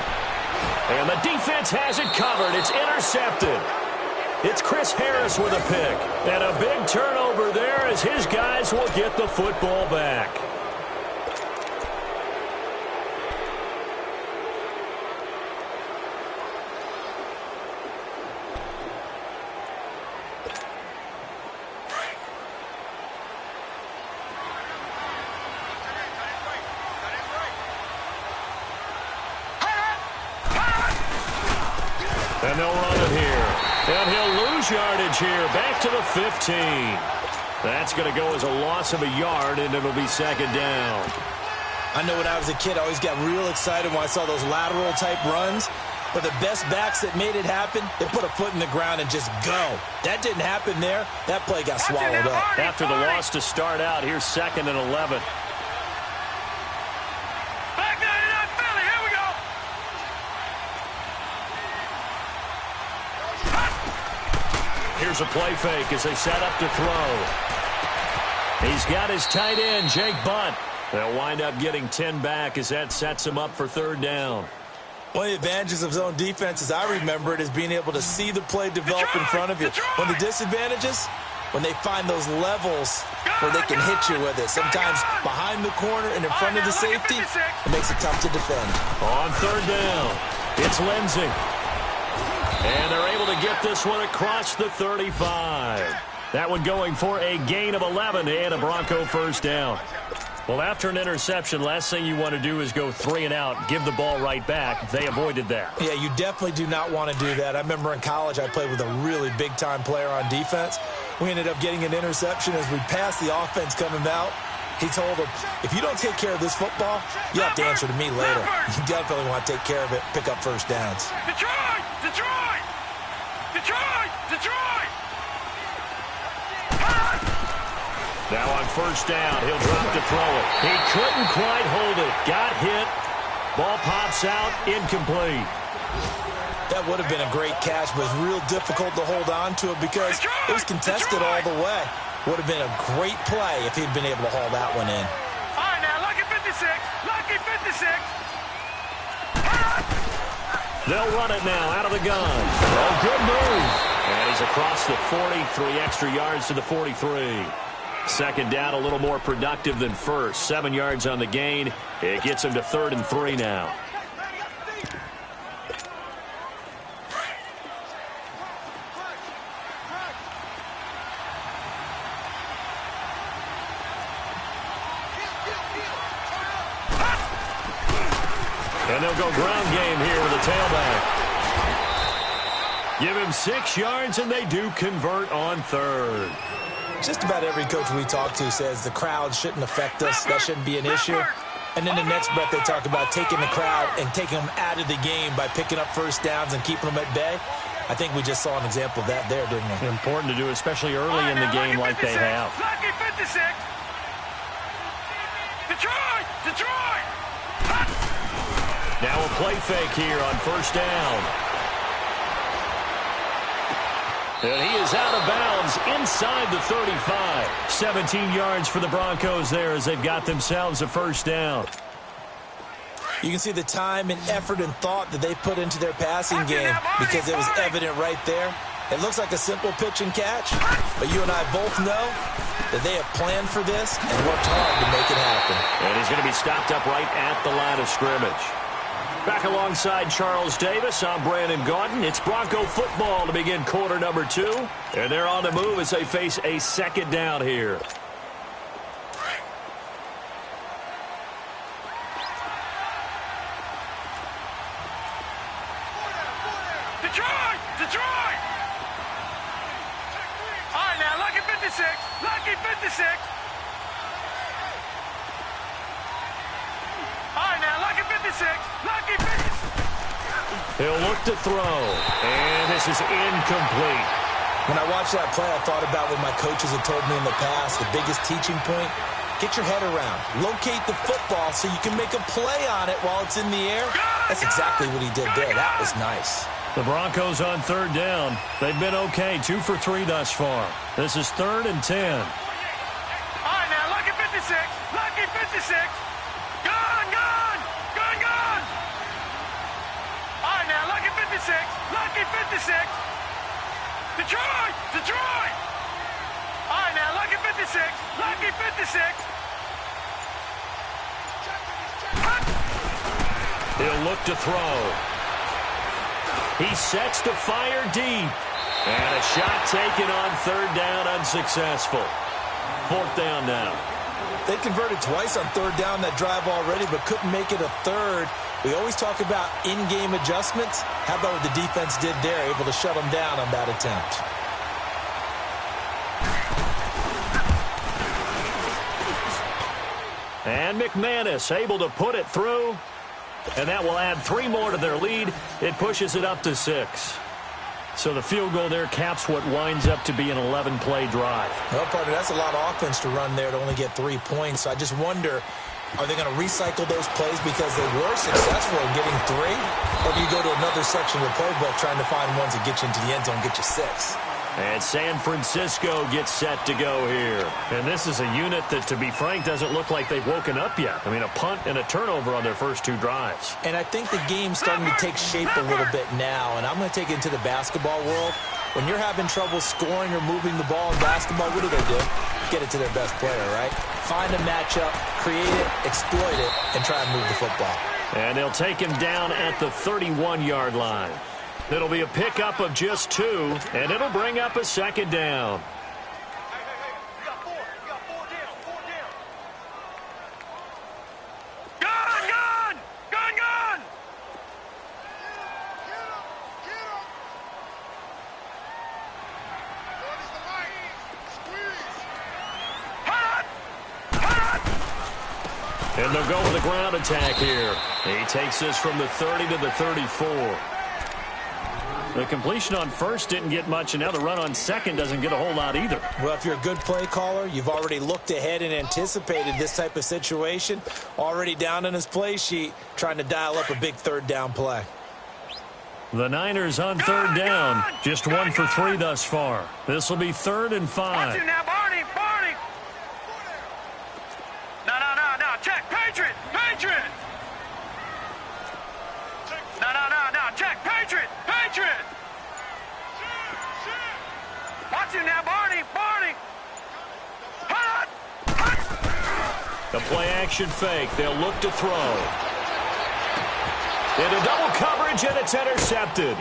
A: And the defense has it covered. It's intercepted. It's Chris Harris with a pick. And a big turnover there as his guys will get the football back. And they'll run it here. And he'll lose yardage here. Back to the 15. That's going to go as a loss of a yard, and it'll be second down.
C: I know when I was a kid, I always got real excited when I saw those lateral-type runs. But the best backs that made it happen, they put a foot in the ground and just go. That didn't happen there. That play got swallowed up.
A: After the loss to start out, here's 2nd and 11. Here's a play fake as they set up to throw. He's got his tight end, Jake Bunt. They'll wind up getting 10 back as that sets him up for 3rd down.
C: One of the advantages of zone defense, as I remember it, is being able to see the play develop in front of you. One of the disadvantages, when they find those levels where they can hit you with it. Sometimes behind the corner and in front of the safety, it makes it tough to defend.
A: On 3rd down, it's Lindsey. And they're able to get this one across the 35. That one going for a gain of 11 and a Bronco 1st down. Well, after an interception, last thing you want to do is go 3 and out, give the ball right back. They avoided that.
C: Yeah, you definitely do not want to do that. I remember in college I played with a really big-time player on defense. We ended up getting an interception as we passed the offense coming out. He told him, if you don't take care of this football, you have to answer to me later. You definitely want to take care of it, pick up 1st downs.
B: Detroit! Detroit! Detroit! Detroit!
A: Now on 1st down, he'll drop to throw it. He couldn't quite hold it. Got hit. Ball pops out, incomplete.
C: That would have been a great catch, but it was real difficult to hold on to it because it was contested all the way. Would have been a great play if he'd been able to haul that one in.
B: All right, now, lucky 56. Lucky 56.
A: They'll run it now out of the gun. Oh, good move. And he's across the 40, 3 extra yards to the 43. 2nd down, a little more productive than 1st. 7 yards on the gain. It gets him to 3rd and 3 now. And they'll go ground game here with a tailback. Give him 6 yards, and they do convert on 3rd.
C: Just about every coach we talk to says the crowd shouldn't affect us. That shouldn't be an issue. And then the next breath they talk about taking the crowd and taking them out of the game by picking up 1st downs and keeping them at bay. I think we just saw an example of that there, didn't we?
A: Important to do, especially early in the game like they have.
B: Lucky 56. Detroit! Detroit!
A: Now a play fake here on 1st down. And he is out of bounds inside the 35. 17 yards for the Broncos there as they've got themselves a 1st down.
C: You can see the time and effort and thought that they put into their passing game because it was evident right there. It looks like a simple pitch and catch, but you and I both know that they have planned for this and worked hard to make it happen.
A: And he's going to be stopped up right at the line of scrimmage. Back alongside Charles Davis, I'm Brandon Gaudin. It's Bronco football to begin quarter number 2. And they're on the move as they face a 2nd down here.
B: Detroit! Detroit! All right, now, lucky 56. Lucky 56. All right, now, lucky 56. Lucky 56.
A: He'll look to throw. And this is incomplete.
C: When I watched that play, I thought about what my coaches had told me in the past. The biggest teaching point, get your head around. Locate the football so you can make a play on it while it's in the air. That's exactly what he did there. That was nice.
A: The Broncos on 3rd down. They've been okay, 2 for 3 thus far. This is 3rd and 10.
B: All right, now, lucky 56. Lucky 56. Gone, gone. Gone, gone. All right, now, 56. Lucky 56. Detroit. Detroit. All right, now, lucky 56. Lucky 56.
A: He'll look to throw. He sets to fire deep. And a shot taken on third down, unsuccessful. Fourth down now.
C: They converted twice on third down that drive already, but couldn't make it a third. We always talk about in-game adjustments. How about what the defense did there, able to shut them down on that attempt?
A: And McManus able to put it through. And that will add 3 more to their lead. It pushes it up to 6. So the field goal there caps what winds up to be an 11-play drive.
C: Well, partner, that's a lot of offense to run there to only get 3 points. So I just wonder, are they going to recycle those plays because they were successful in getting 3? Or do you go to another section of the playbook trying to find ones that get you into the end zone and get you 6?
A: And San Francisco gets set to go here. And this is a unit that, to be frank, doesn't look like they've woken up yet. I mean, a punt and a turnover on their first 2 drives.
C: And I think the game's starting to take shape a little bit now. And I'm going to take it into the basketball world. When you're having trouble scoring or moving the ball in basketball, what do? Get it to their best player, right? Find a matchup, create it, exploit it, and try and move the football.
A: And they'll take him down at the 31-yard line. It'll be a pickup of just 2, and it'll bring up a second down.
B: You got 4. You got 4 down. 4 down. Gun! Gun! Gun! Gun! Get him! What is the line? Squeeze! Hot! Hot!
A: And they'll go with a ground attack here. He takes this from the 30 to the 34. The completion on first didn't get much, and now the run on second doesn't get a whole lot either.
C: Well, if you're a good play caller, you've already looked ahead and anticipated this type of situation. Already down in his play sheet, trying to dial up a big third down play.
A: The Niners on third down. Just 1 for 3 thus far. This will be 3rd and 5.
B: Watch you now, Barney! Barney! No. Check! Patriot! Patriot! No. Check! Patriot! Patriot! Watch you now, Barney! Barney! Hot!
A: The play-action fake. They'll look to throw. Into double coverage, and it's intercepted.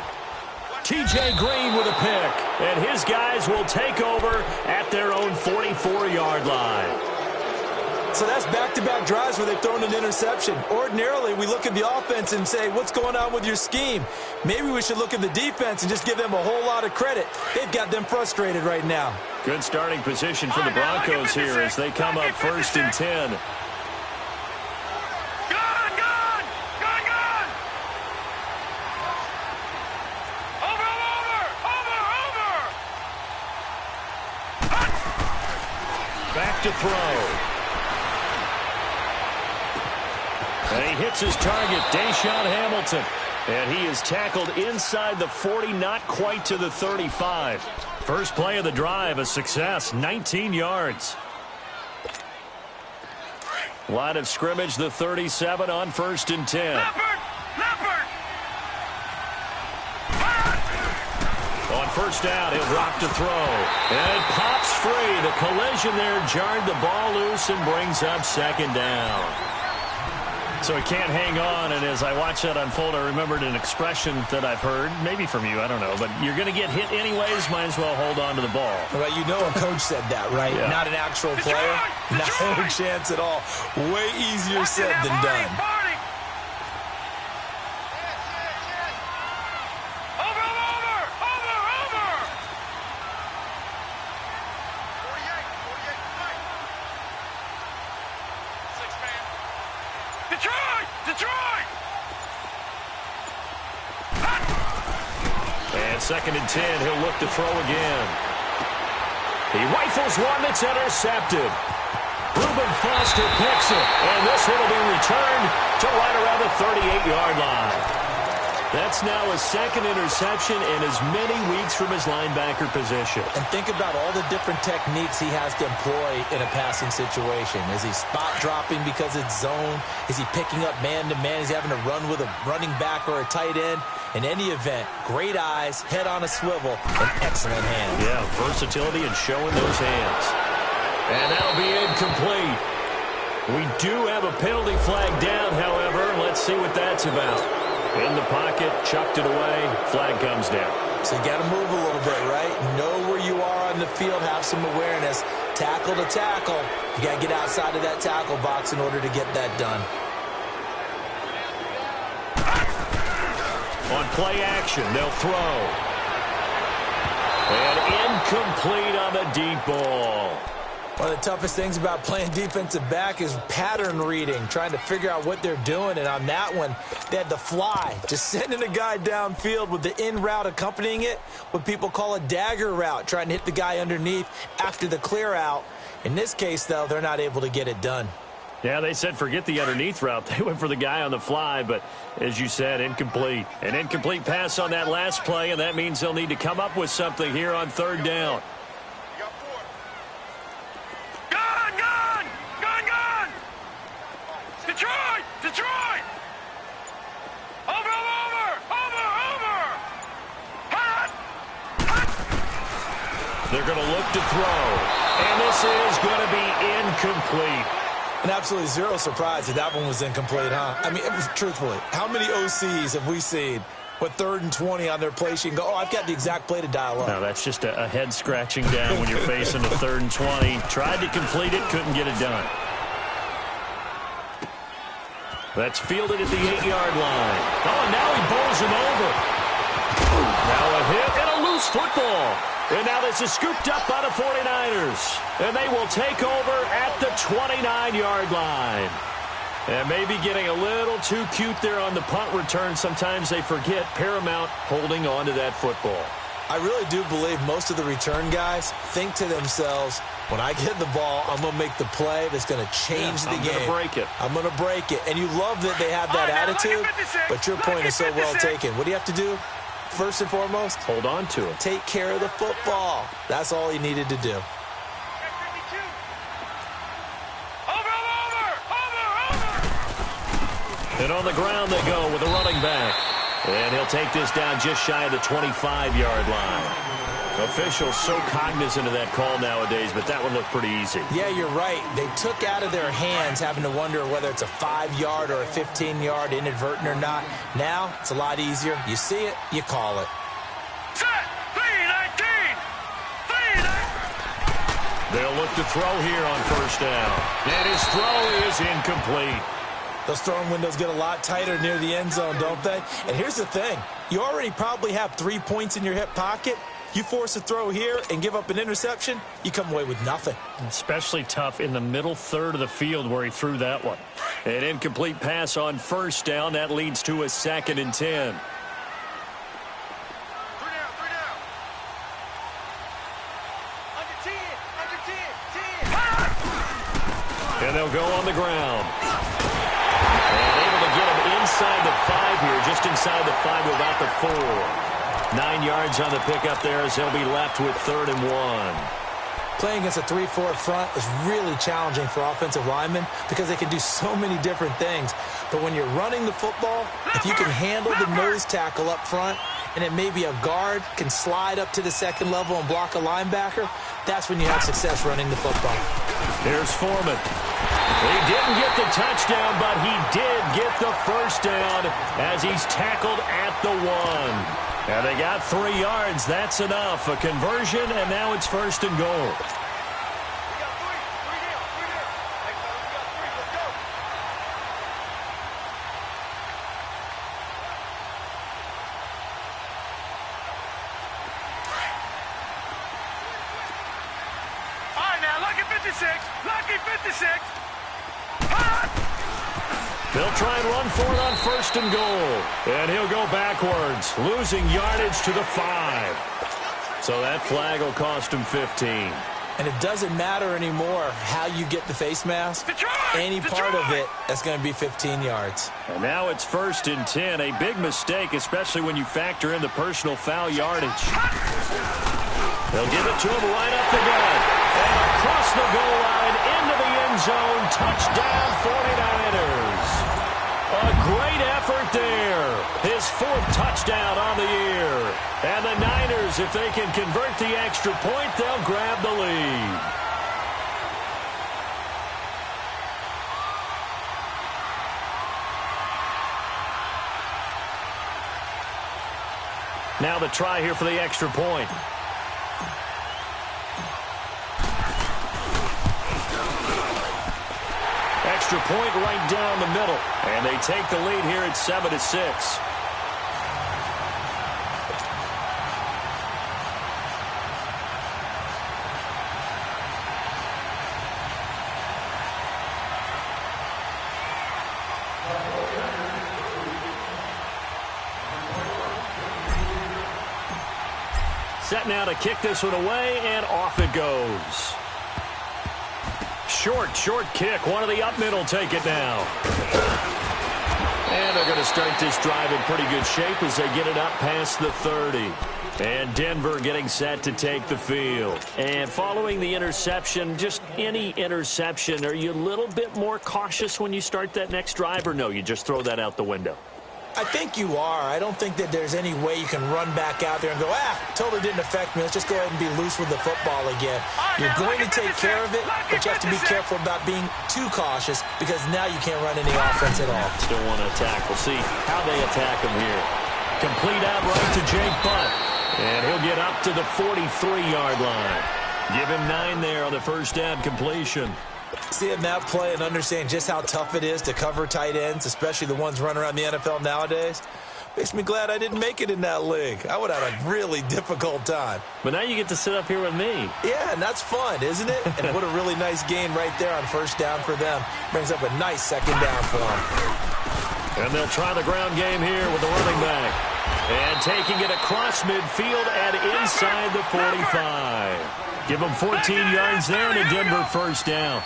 A: T.J. Green with a pick, and his guys will take over at their own 44-yard line.
C: So that's back-to-back drives where they've thrown an interception. Ordinarily, we look at the offense and say, what's going on with your scheme? Maybe we should look at the defense and just give them a whole lot of credit. They've got them frustrated right now.
A: Good starting position for the Broncos here as they come up 1st and 10.
B: Gun! Gun! Gun! Gun! Over! Hot!
A: Back to throw. And he hits his target, Deshaun Hamilton. And he is tackled inside the 40, not quite to the 35. First play of the drive, a success, 19 yards. Line of scrimmage, the 37 on 1st and 10.
B: Leopard!
A: On first down, he'll drop to throw. And pops free. The collision there jarred the ball loose and brings up 2nd down. So he can't hang on, and as I watch that unfold, I remembered an expression that I've heard, maybe from you, I don't know, but you're going to get hit anyways, might as well hold on to the ball.
C: Well, you know a coach said that, right?
A: Yeah.
C: Not an actual player. Not a chance at all. Way easier said than done.
B: Barney! Over! 48! Detroit!
A: And 2nd and 10, he'll look to throw again. He rifles one that's intercepted. Reuben Foster picks it, and this one will be returned to right around the 38-yard line. That's now his second interception in as many weeks from his linebacker position.
C: And think about all the different techniques he has to employ in a passing situation. Is he spot dropping because it's zone? Is he picking up man-to-man? Is he having to run with a running back or a tight end? In any event, great eyes, head on a swivel, and excellent hands.
A: Yeah, versatility and showing those hands. And that'll be incomplete. We do have a penalty flag down, however. Let's see what that's about. In the pocket, chucked it away, flag comes down.
C: So you got to move a little bit, right? Know where you are on the field, have some awareness. Tackle to tackle. You got to get outside of that tackle box in order to get that done.
A: On play action, they'll throw. And incomplete on the deep ball.
C: One of the toughest things about playing defensive back is pattern reading, trying to figure out what they're doing. And on that one, they had to fly, just sending a guy downfield with the in route accompanying it, what people call a dagger route, trying to hit the guy underneath after the clear out. In this case, though, they're not able to get it done.
A: Yeah, they said forget the underneath route. They went for the guy on the fly, but as you said, incomplete. An incomplete pass on that last play, and that means they'll need to come up with something here on third down.
B: Detroit! Over! Hot!
A: They're going to look to throw, and this is going to be incomplete.
C: And absolutely zero surprise that that one was incomplete, huh? I mean, truthfully, how many OCs have we seen with 3rd and 20 on their play sheet and go, oh, I've got the exact play to dial up?
A: No, that's just a head scratching down when you're facing a 3rd and 20. Tried to complete it, couldn't get it done. That's fielded at the 8-yard line. Oh, and now he bowls him over. Now a hit and a loose football. And now this is scooped up by the 49ers. And they will take over at the 29-yard line. And maybe getting a little too cute there on the punt return. Sometimes they forget paramount holding on to that football.
C: I really do believe most of the return guys think to themselves, when I get the ball, I'm going to make the play that's going to change the game.
A: I'm going to break it.
C: I'm going to break it. And you love that they have that attitude, but your point is so well taken. What do you have to do? First and foremost,
A: hold on to it.
C: Take care of the football. That's all he needed to do.
A: And on the ground they go with a running back. And he'll take this down just shy of the 25-yard line. Officials so cognizant of that call nowadays, but that one looked pretty easy.
C: Yeah, you're right. They took out of their hands having to wonder whether it's a 5-yard or a 15-yard inadvertent or not. Now, it's a lot easier. You see it, you call it.
B: Set! 3-19!
A: They'll look to throw here on first down. And his throw is incomplete.
C: Those throwing windows get a lot tighter near the end zone, don't they? And here's the thing. You already probably have 3 points in your hip pocket. You force a throw here and give up an interception, you come away with nothing.
A: Especially tough in the middle third of the field where he threw that one. An incomplete pass on first down. That leads to a 2nd and 10. And they'll go on the ground. And able to get him inside the 5 here, just inside the 5 to about the 4. 9 yards on the pickup there as they'll be left with 3rd and 1.
C: Playing against a 3-4 front is really challenging for offensive linemen because they can do so many different things. But when you're running the football, if you can handle the nose tackle up front, and then maybe a guard can slide up to the 2nd level and block a linebacker, that's when you have success running the football.
A: Here's Foreman. He didn't get the touchdown, but he did get the first down as he's tackled at the 1. And they got 3 yards. That's enough. A conversion, and now it's 1st and goal. They'll try and run for it on 1st and goal. And he'll go backwards, losing yardage to the 5. So that flag will cost him 15.
C: And it doesn't matter anymore how you get the face mask. Any part of it, that's going to be 15 yards.
A: And now it's 1st and 10. A big mistake, especially when you factor in the personal foul yardage. They'll give it to him right up the gut. And across the goal line into the end zone. Touchdown 49ers. A great effort there. His 4th touchdown on the year. And the Niners, if they can convert the extra point, they'll grab the lead. Now the try here for the extra point. Extra point right down the middle. And they take the lead here at 7-6. Set now to kick this one away, and off it goes. Short kick. One of the up middle take it now. And they're going to start this drive in pretty good shape as they get it up past the 30. And Denver getting set to take the field. And following the interception, just any interception, are you a little bit more cautious when you start that next drive, or no, you just throw that out the window?
C: I think you are. I don't think that there's any way you can run back out there and go, totally didn't affect me. Let's just go ahead and be loose with the football again. You're going to take care of it, but you have to be careful about being too cautious because now you can't run any offense at all.
A: Still want to attack. We'll see how they attack him here. Complete out right to Jake Butt. And he'll get up to the 43-yard line. Give him 9 there on the first down completion.
C: Seeing that play and understand just how tough it is to cover tight ends, especially the ones running around the NFL nowadays, makes me glad I didn't make it in that league. I would have had a really difficult time.
A: But now you get to sit up here with me.
C: Yeah, and that's fun, isn't it? And what a really nice gain right there on first down for them. Brings up a nice second down for them.
A: And they'll try the ground game here with the running back. And taking it across midfield and inside the 45. Give them 14 yards there and a Denver first down.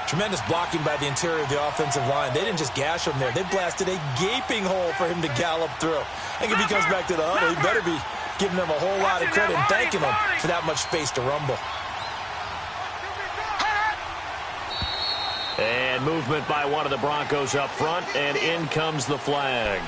C: Tremendous blocking by the interior of the offensive line. They didn't just gash him there. They blasted a gaping hole for him to gallop through. I think if he comes back to the huddle, he better be giving them a whole lot of credit and thanking them for that much space to rumble.
A: And movement by one of the Broncos up front, and in comes the flag.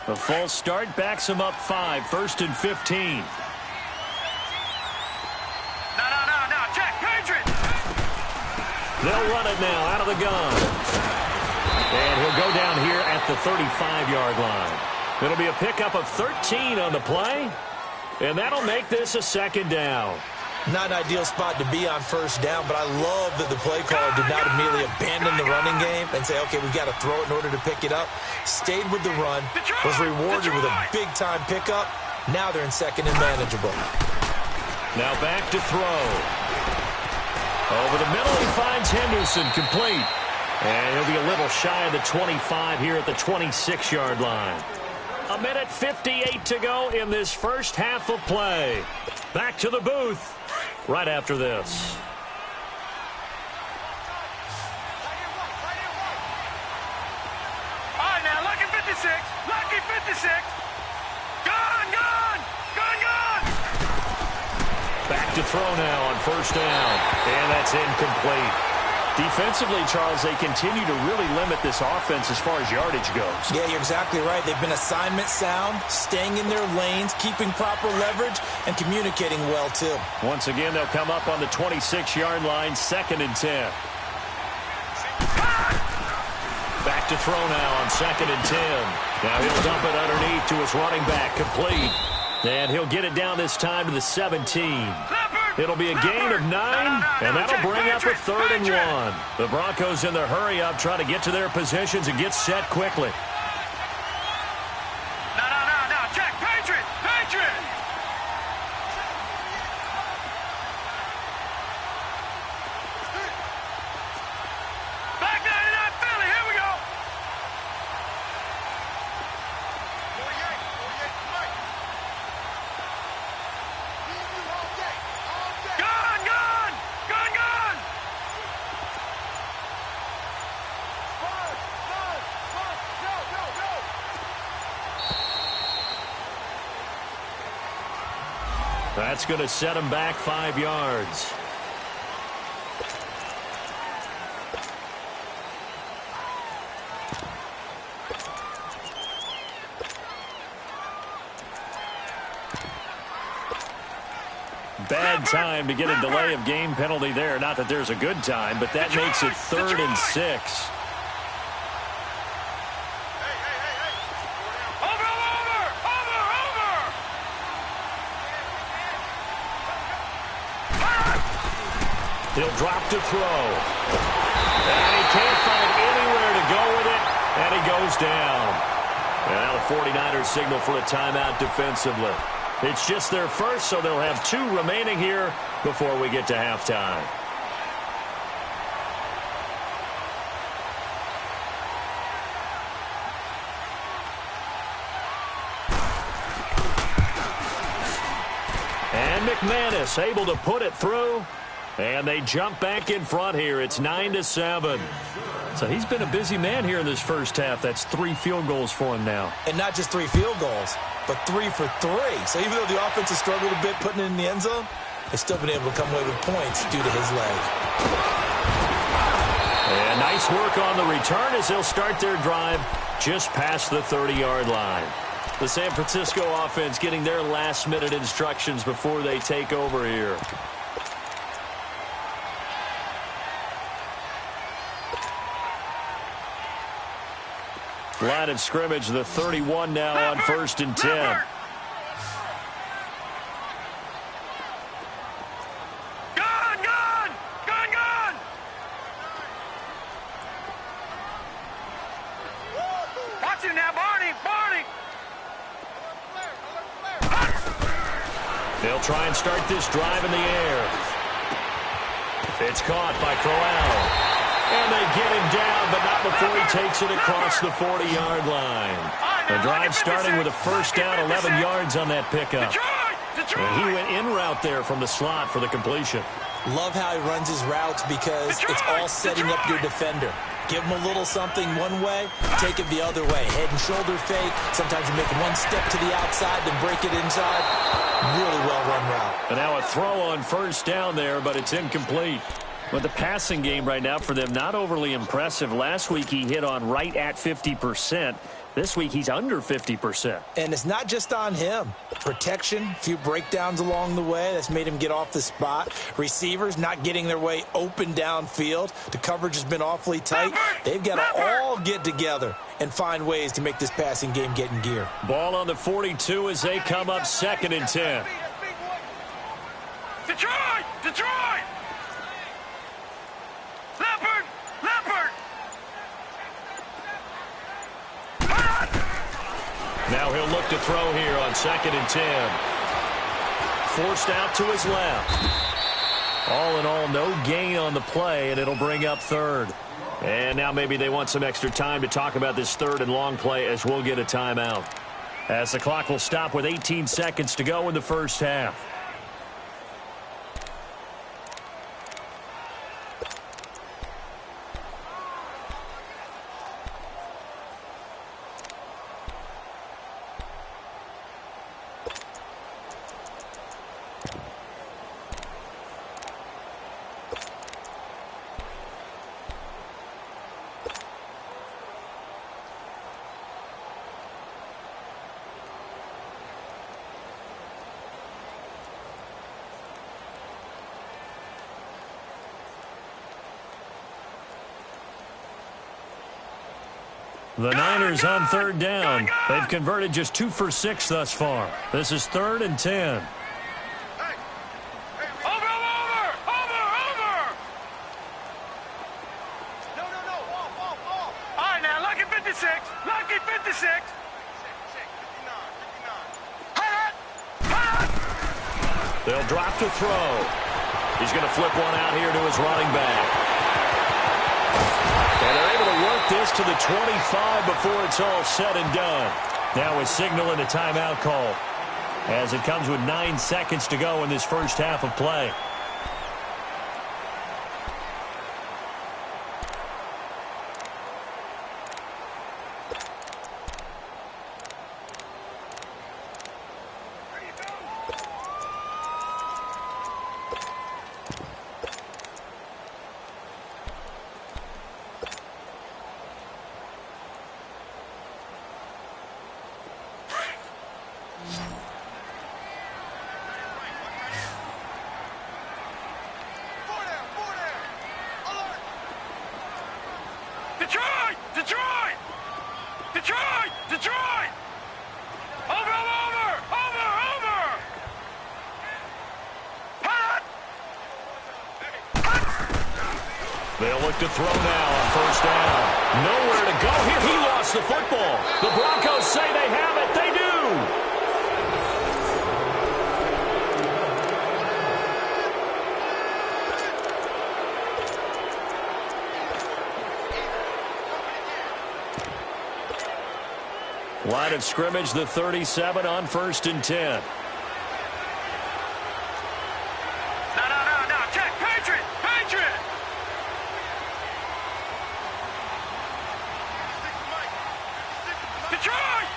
A: The false start backs him up 5, 1st and 15.
B: No, check, Patriot!
A: They'll run it now out of the gun. And he'll go down here at the 35-yard line. It'll be a pickup of 13 on the play, and that'll make this a second down.
C: Not an ideal spot to be on first down, but I love that the play caller did not immediately abandon the running game and say, okay, we've got to throw it in order to pick it up. Stayed with the run, was rewarded with a big-time pickup. Now they're in second and manageable.
A: Now back to throw. Over the middle, he finds Henderson, complete. And he'll be a little shy of the 25 here at the 26-yard line. 1:58 to go in this first half of play. Back to the booth right after this.
B: All right, now, lucky 56. Lucky 56. Gone!
A: Back to throw now on first down. And that's incomplete. Defensively, Charles, they continue to really limit this offense as far as yardage goes.
C: Yeah, you're exactly right. They've been assignment sound, staying in their lanes, keeping proper leverage, and communicating well, too.
A: Once again, they'll come up on the 26-yard line, 2nd and 10. Back to throw now on 2nd and 10. Now he'll dump it underneath to his running back, complete. And he'll get it down this time to the 17. It'll be a gain of 9, and that'll bring up a 3rd and 1. The Broncos in the hurry-up trying to get to their positions and get set quickly.
B: No, check, Patriot!
A: That's going to set him back 5 yards. Bad time to get a delay of game penalty there. Not that there's a good time, but that makes it 3rd and 6. He'll drop to throw. And he can't find anywhere to go with it, and he goes down. And now the 49ers signal for a timeout defensively. It's just their first, so they'll have 2 remaining here before we get to halftime. And McManus able to put it through. And they jump back in front here. It's 9-7. So he's been a busy man here in this first half. That's 3 field goals for him now.
C: And not just 3 field goals, but 3 for 3. So even though the offense has struggled a bit putting it in the end zone, they've still been able to come away with points due to his leg.
A: And nice work on the return as they'll start their drive just past the 30-yard line. The San Francisco offense getting their last-minute instructions before they take over here. Line of scrimmage, the 31 now on 1st and 10.
B: Gun! Watch it now, Barney!
A: They'll try and start this drive in the air. It's caught by Crowell. And they get him down, but not before he takes it across the 40-yard line. The drive starting with a first down, 11 yards on that pickup. And he went in route there from the slot for the completion.
C: Love how he runs his routes because it's all setting up your defender. Give him a little something one way, take it the other way. Head and shoulder fake. Sometimes you make one step to the outside, then break it inside. Really well-run route.
A: And now a throw on first down there, but it's incomplete. But the passing game right now for them, not overly impressive. Last week he hit on right at 50%. This week he's under 50%.
C: And it's not just on him. Protection, a few breakdowns along the way. That's made him get off the spot. Receivers not getting their way open downfield. The coverage has been awfully tight. They've got to all get together and find ways to make this passing game get in gear.
A: Ball on the 42 as they come up 2nd and 10.
B: Detroit! Leopard!
A: Now he'll look to throw here on 2nd and 10. Forced out to his left. All in all, no gain on the play, and it'll bring up 3rd. And now maybe they want some extra time to talk about this 3rd and long play as we'll get a timeout. As the clock will stop with 18 seconds to go in the first half. The Niners on 3rd down. They've converted just 2 for 6 thus far. This is 3rd and 10.
B: Over! No. All right, now, lucky 56. Lucky 56.
A: They'll drop to throw. He's going to flip one out here to his running back. And they're able to work this to the 25 before it's all said and done. Now a signal and a timeout call as it comes with 9 seconds to go in this first half of play.
B: Detroit! Detroit! Over! Hot!
A: They'll look to throw now on first down. Nowhere to go here. He lost the football. The Broncos say they have it. They do. Line of scrimmage, the 37 on 1st and 10.
B: No. Check. Patriot!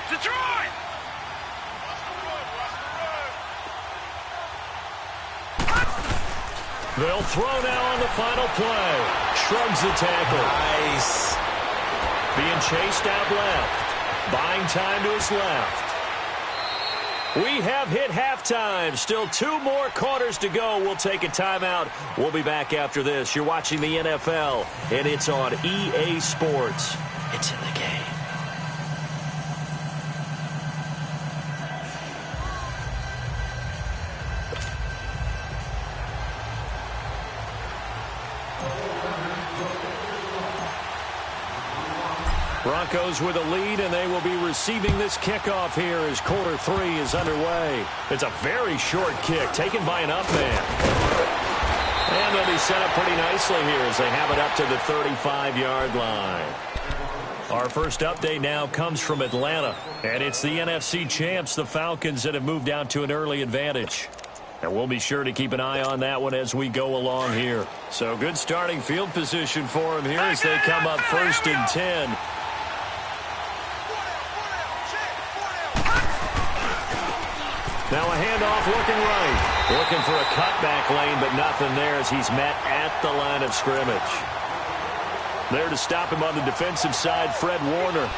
B: Detroit!
A: They'll throw now on the final play. Shrugs the tackle.
C: Nice.
A: Being chased out left. Buying time to his left. We have hit halftime. Still 2 more quarters to go. We'll take a timeout. We'll be back after this. You're watching the NFL, and it's on EA Sports. It's in the game. Broncos with a lead, and they will be receiving this kickoff here as quarter 3 is underway. It's a very short kick taken by an up man. And they'll be set up pretty nicely here as they have it up to the 35-yard line. Our first update now comes from Atlanta, and it's the NFC champs, the Falcons, that have moved out to an early advantage. And we'll be sure to keep an eye on that one as we go along here. So good starting field position for them here as they come up 1st and 10. Now a handoff looking right. Looking for a cutback lane, but nothing there as he's met at the line of scrimmage. There to stop him on the defensive side, Fred Warner.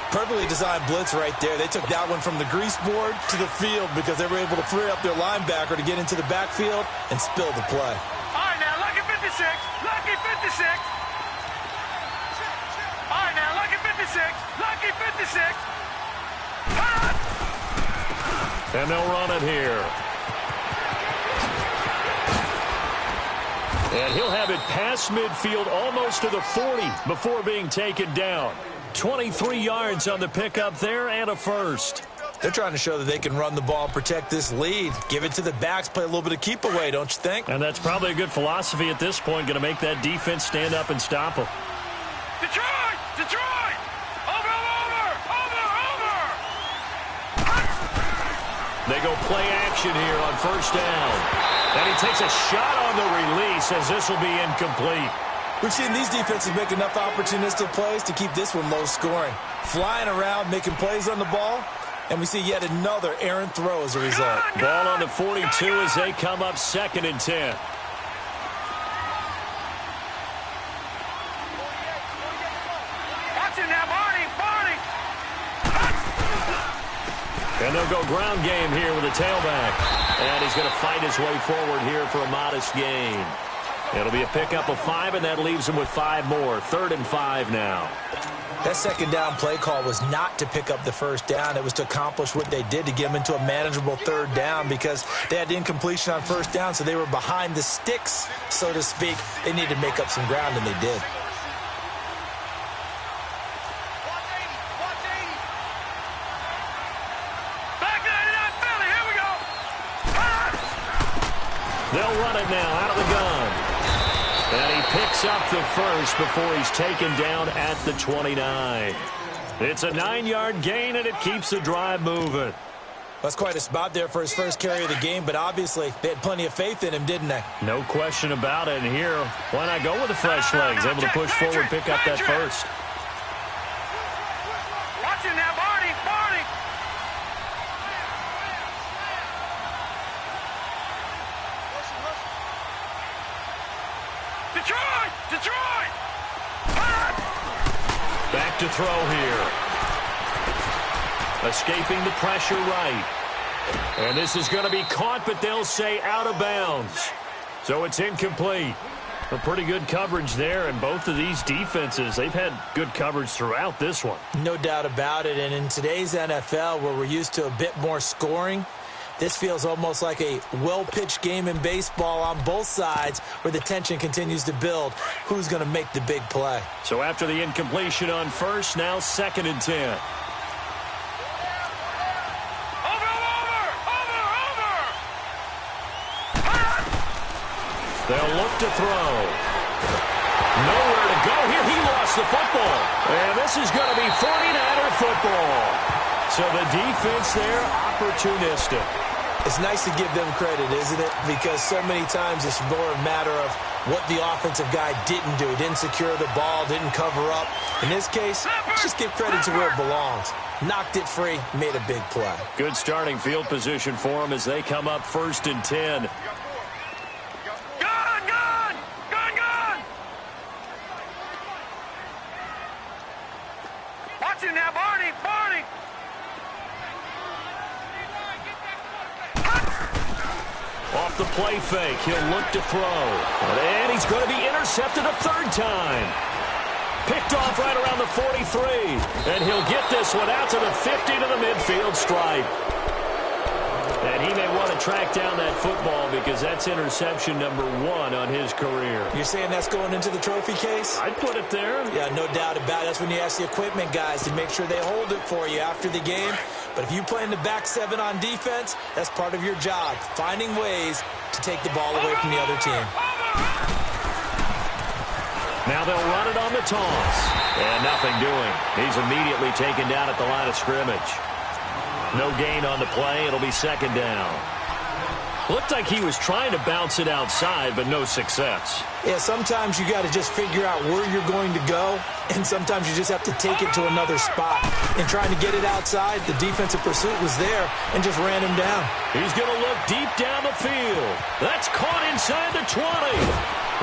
C: Perfectly designed blitz right there. They took that one from the grease board to the field because they were able to free up their linebacker to get into the backfield and spill the play.
B: All right, now, lucky 56. Lucky 56. All right, now, lucky 56. Lucky 56. Hot!
A: And they'll run it here. And he'll have it past midfield almost to the 40 before being taken down. 23 yards on the pickup there and a first.
C: They're trying to show that they can run the ball and protect this lead. Give it to the backs, play a little bit of keep away, don't you think?
A: And that's probably a good philosophy at this point, going to make that defense stand up and stop them.
B: Detroit! Detroit! Over!
A: They go play action here on first down. And he takes a shot on the release as this will be incomplete.
C: We've seen these defenses make enough opportunistic plays to keep this one low scoring. Flying around, making plays on the ball, and we see yet another errant throw as a result.
A: Ball on the 42 as they come up 2nd and 10.
B: Watch it now, Barney!
A: And they'll go ground game here with a tailback. And he's going to fight his way forward here for a modest gain. It'll be a pickup of 5, and that leaves him with 5 more. 3rd and 5 now.
C: That second down play call was not to pick up the first down. It was to accomplish what they did to get them into a manageable 3rd down because they had incompletion on first down, so they were behind the sticks, so to speak. They needed to make up some ground, and they did.
A: They'll run it now out of the gun. And he picks up the first before he's taken down at the 29. It's a 9-yard gain, and it keeps the drive moving.
C: That's quite a spot there for his first carry of the game, but obviously they had plenty of faith in him, didn't they?
A: No question about it. And here, why not go with the fresh legs? Able to push forward, pick up that first.
B: Watch it now, Barney! Detroit!
A: Back to throw here. Escaping the pressure right. And this is going to be caught, but they'll say out of bounds. So it's incomplete. A pretty good coverage there, and both of these defenses, they've had good coverage throughout this one.
C: No doubt about it, and in today's NFL, where we're used to a bit more scoring, this feels almost like a well-pitched game in baseball on both sides where the tension continues to build. Who's going to make the big play?
A: So after the incompletion on first, now 2nd and 10. They'll look to throw. Nowhere to go here. He lost the football. And this is going to be 49er football. So the defense there, opportunistic.
C: It's nice to give them credit, isn't it? Because so many times it's more a matter of what the offensive guy didn't do. Didn't secure the ball, didn't cover up. In this case, just give credit to where it belongs. Knocked it free, made a big play.
A: Good starting field position for them as they come up 1st and 10.
B: Now, Barney!
A: Off the play fake, he'll look to throw. And he's going to be intercepted a 3rd time. Picked off right around the 43. And he'll get this one out to the 50 to the midfield stripe. And he may want to track down that football because that's interception number 1 on his career.
C: You're saying that's going into the trophy case?
A: I'd put it there.
C: Yeah, no doubt about it. That's when you ask the equipment guys to make sure they hold it for you after the game. But if you play in the back 7 on defense, that's part of your job, finding ways to take the ball away from the other team.
A: Now they'll run it on the toss. And nothing doing. He's immediately taken down at the line of scrimmage. No gain on the play. It'll be 2nd down. Looked like he was trying to bounce it outside, but no success.
C: Yeah, sometimes you got to just figure out where you're going to go, and sometimes you just have to take it to another spot. And trying to get it outside, the defensive pursuit was there and just ran him down.
A: He's going to look deep down the field. That's caught inside the 20.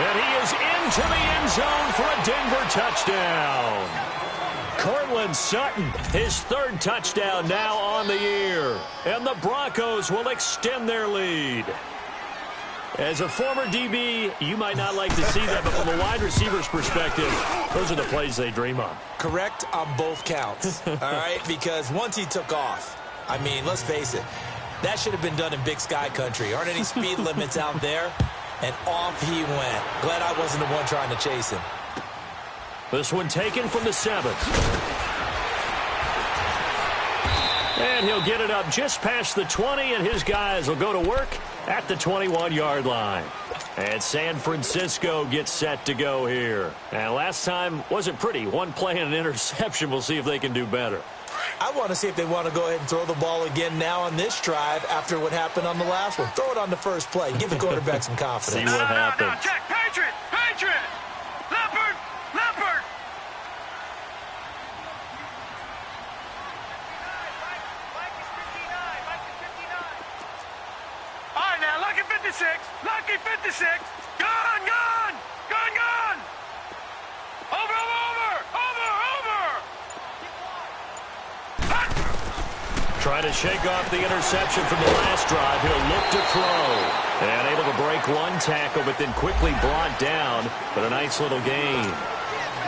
A: And he is into the end zone for a Denver touchdown. Cortland Sutton, his 3rd touchdown now on the year. And the Broncos will extend their lead. As a former DB, you might not like to see that, but from a wide receiver's perspective, those are the plays they dream of.
C: Correct on both counts, all right? Because once he took off, I mean, let's face it, that should have been done in Big Sky country. Aren't any speed limits out there? And off he went. Glad I wasn't the one trying to chase him.
A: This one taken from the 7th. And he'll get it up just past the 20, and his guys will go to work at the 21-yard line. And San Francisco gets set to go here. And last time wasn't pretty. 1 play and an interception. We'll see if they can do better.
C: I want to see if they want to go ahead and throw the ball again now on this drive after what happened on the last one. Throw it on the first play. Give the quarterback some confidence.
A: See what happens.
B: No, check. Patriot! Leopard! Mike is 59. All right, now, Lucky 56. Gone! Over!
A: Trying to shake off the interception from the last drive. He'll look to throw. And able to break 1 tackle, but then quickly brought down. But a nice little gain.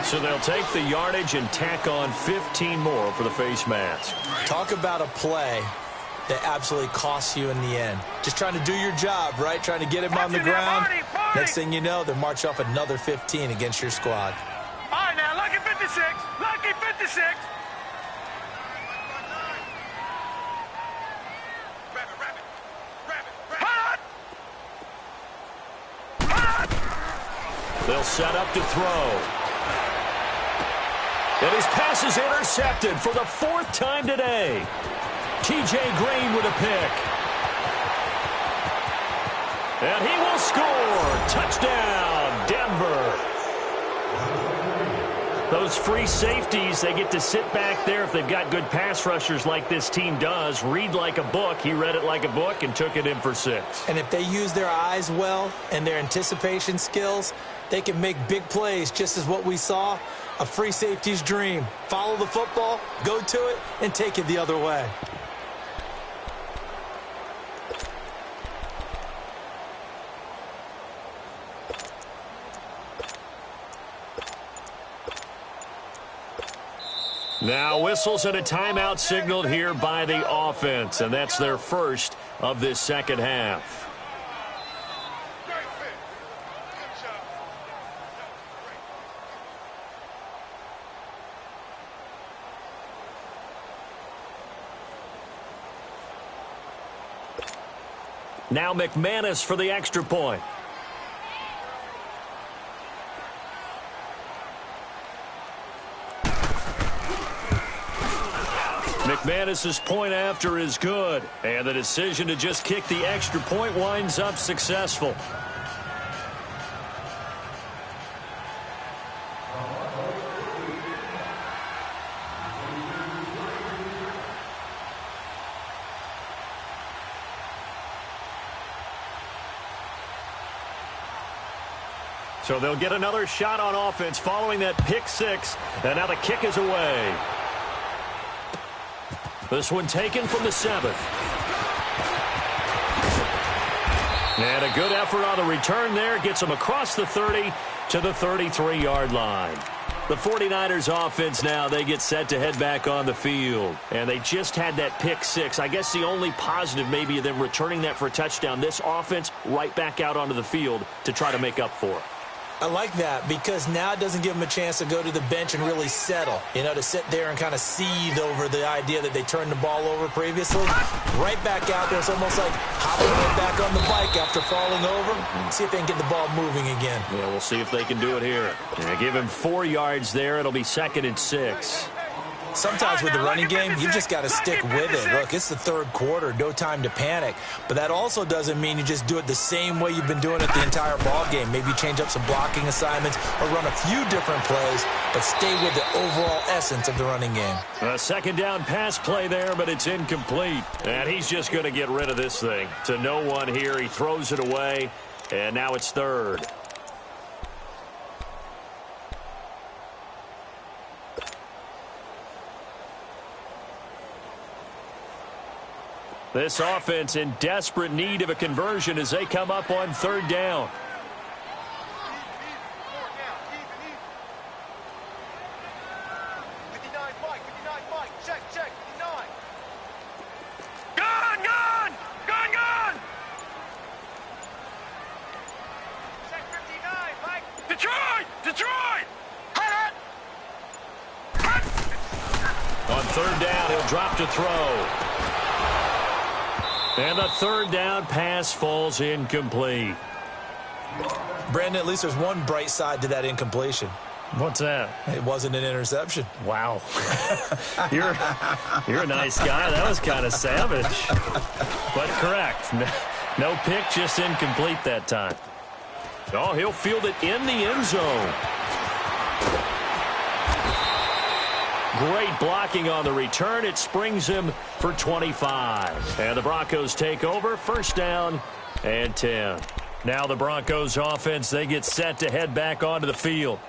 A: So they'll take the yardage and tack on 15 more for the face mask.
C: Talk about a play that absolutely costs you in the end. Just trying to do your job, right? Trying to get him on the ground. Next thing you know, they'll march off another 15 against your squad.
B: All right, now, Lucky 56.
A: They'll set up to throw. And his pass is intercepted for the 4th time today. T.J. Green with a pick. And he will score. Touchdown, Denver. Those free safeties, they get to sit back there if they've got good pass rushers like this team does. Read like a book. He read it like a book and took it in for 6.
C: And if they use their eyes well and their anticipation skills, they can make big plays, just as what we saw, a free safety's dream. Follow the football, go to it, and take it the other way.
A: Now whistles and a timeout signaled here by the offense, and that's their first of this second half. Now McManus for the extra point. McManus's point after is good, and the decision to just kick the extra point winds up successful. So they'll get another shot on offense following that pick six, and now the kick is away. This one taken from the 7th. And a good effort on the return there. Gets them across the 30 to the 33-yard line. The 49ers offense now, they get set to head back on the field. And they just had that pick six. I guess the only positive maybe of them returning that for a touchdown. This offense right back out onto the field to try to make up for it.
C: I like that because now it doesn't give them a chance to go to the bench and really settle, to sit there and kind of seethe over the idea that they turned the ball over previously. Right back out there. It's almost like hopping right back on the bike after falling over. See if they can get the ball moving again.
A: Yeah, we'll see if they can do it here. Give him 4 yards there. It'll be 2nd and 6.
C: Sometimes with the running game, you've just got to stick with it. Look, it's the third quarter, no time to panic. But that also doesn't mean you just do it the same way you've been doing it the entire ball game. Maybe change up some blocking assignments or run a few different plays, but stay with the overall essence of the running game.
A: A second down pass play there, but it's incomplete. And he's just going to get rid of this thing. To no one here. He throws it away, and now it's 3rd. This offense in desperate need of a conversion as they come up on 3rd down.
B: Detroit!
A: On 3rd down, he'll drop to throw. And the 3rd down pass falls incomplete.
C: Brandon, at least there's one bright side to that incompletion.
A: What's that?
C: It wasn't an interception.
A: Wow. You're a nice guy. That was kind of savage. But correct. No pick, just incomplete that time. Oh, he'll field it in the end zone. Great blocking on the return. It springs him for 25. And the Broncos take over. 1st down and 10. Now the Broncos offense, they get set to head back onto the field.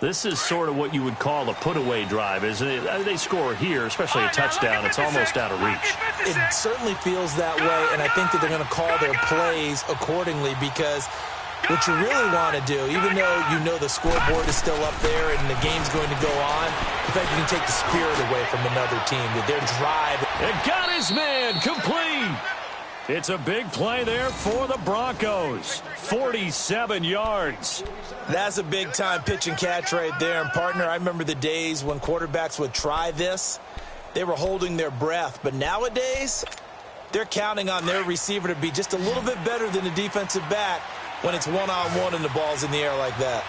A: This is sort of what you would call a put-away drive, isn't it? They score here, especially a touchdown. It's almost out of reach.
C: It certainly feels that way, and I think that they're going to call their plays accordingly because what you really want to do, even though you know the scoreboard is still up there and the game's going to go on, in fact, you can take the spirit away from another team, that their drive.
A: And got his man complete. It's a big play there for the Broncos. 47 yards.
C: That's a big-time pitch and catch right there. And, partner, I remember the days when quarterbacks would try this. They were holding their breath. But nowadays, they're counting on their receiver to be just a little bit better than the defensive back when it's one-on-one and the ball's in the air like that.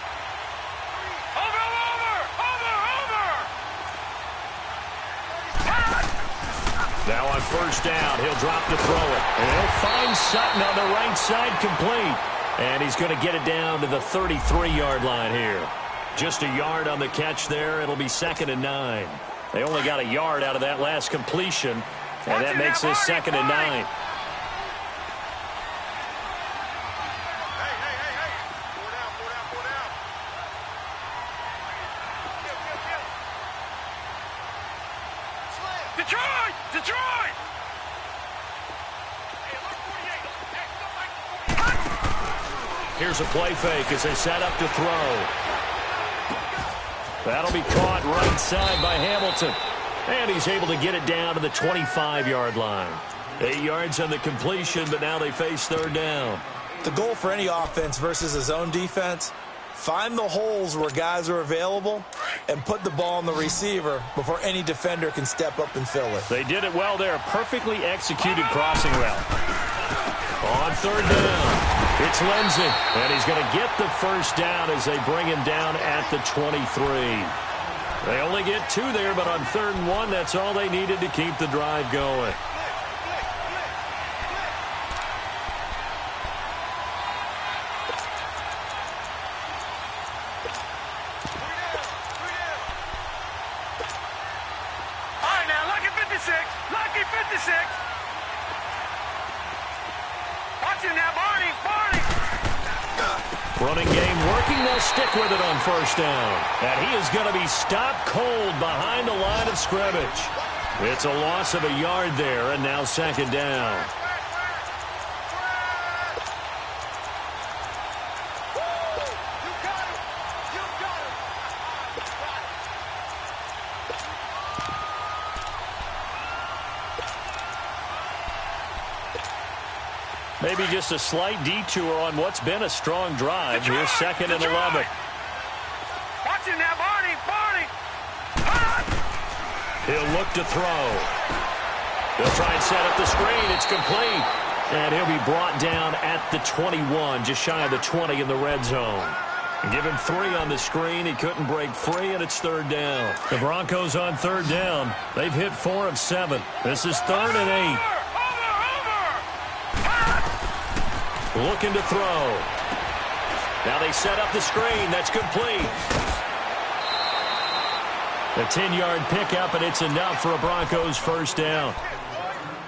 A: Now on 1st down, he'll drop to throw it. And he'll find Sutton on the right side complete. And he's going to get it down to the 33-yard line here. Just a yard on the catch there. It'll be 2nd and 9. They only got a yard out of that last completion. And that makes this 2nd and 9.
B: Detroit!
A: Here's a play fake as they set up to throw. That'll be caught right side by Hamilton. And he's able to get it down to the 25-yard line. 8 yards on the completion, but now they face third down.
C: The goal for any offense versus a zone defense, find the holes where guys are available and put the ball on the receiver before any defender can step up and fill it.
A: They did it well there. Perfectly executed crossing route. On third down, it's Lindsey. And he's going to get the first down as they bring him down at the 23. They only get 2 there, but on 3rd and 1, that's all they needed to keep the drive going.
B: Lucky 56. Watch him now, Barney.
A: Running game working. They'll stick with it on first down. And he is going to be stopped cold behind the line of scrimmage. It's a loss of a yard there, and now 2nd down. Maybe just a slight detour on what's been a strong drive. Here's 2nd and 11.
B: Watch him now, Barney.
A: He'll look to throw. He'll try and set up the screen. It's complete. And he'll be brought down at the 21, just shy of the 20 in the red zone. Give him 3 on the screen. He couldn't break free, and it's 3rd down. The Broncos on 3rd down. They've hit 4 of 7. This is 3rd and 8. Looking to throw. Now they set up the screen. That's complete. A 10-yard pickup, and it's enough for a Broncos first down.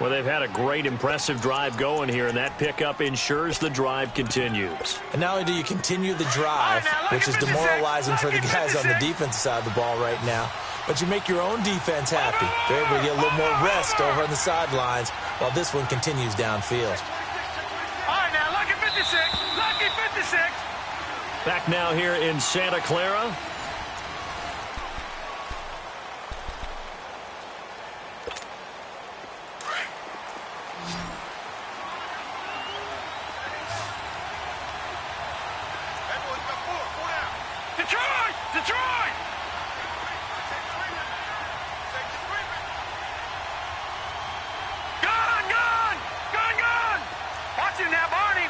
A: Well, they've had a great, impressive drive going here, and that pickup ensures the drive continues.
C: And not only do you continue the drive, which is demoralizing for the guys on the defensive side of the ball right now, but you make your own defense happy. They're able to get a little more rest over on the sidelines while this one continues downfield.
B: Lucky 56.
A: Back now here in Santa Clara.
B: Detroit! Gun! Watch him now, Barney!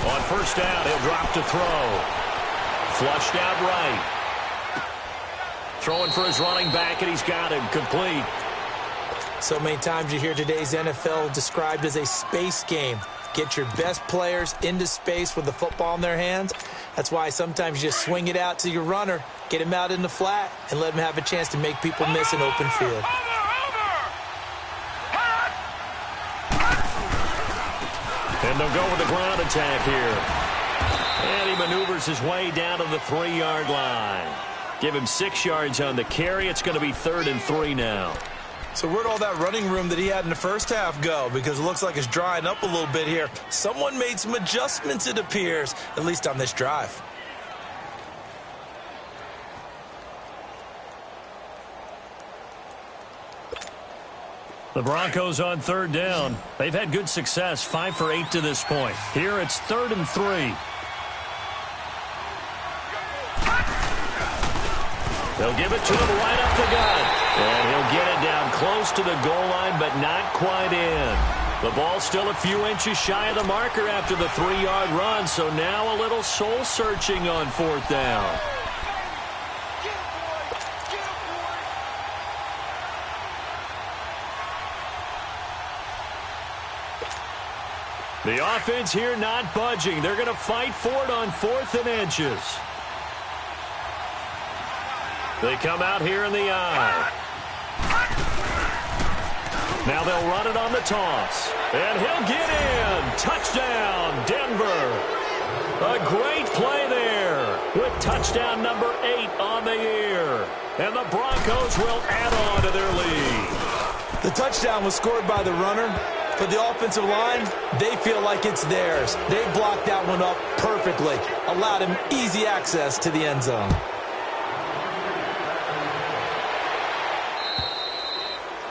A: On first down, he'll drop to throw. Flushed out right. Throwing for his running back, and he's got him complete.
C: So many times you hear today's NFL described as a space game. Get your best players into space with the football in their hands. That's why sometimes you just swing it out to your runner, get him out in the flat, and let him have a chance to make people miss an open field.
A: And they'll go with the ground attack here. And he maneuvers his way down to the 3-yard line. Give him 6 yards on the carry. It's going to be 3rd and 3 now.
C: So where'd all that running room that he had in the first half go? Because it looks like it's drying up a little bit here. Someone made some adjustments, it appears, at least on this drive.
A: The Broncos on 3rd down. They've had good success, 5 for 8 to this point. Here it's 3rd and 3. They'll give it to him right up the gut. And he'll get it down close to the goal line, but not quite in. The ball's still a few inches shy of the marker after the 3-yard run, so now a little soul-searching on 4th down. The offense here not budging. They're going to fight for it on 4th and inches. They come out here in the eye. Now they'll run it on the toss. And he'll get in. Touchdown, Denver. A great play there with touchdown number 8 on the year. And the Broncos will add on to their lead.
C: The touchdown was scored by the runner. For the offensive line, they feel like it's theirs. They blocked that one up perfectly, allowed him easy access to the end zone.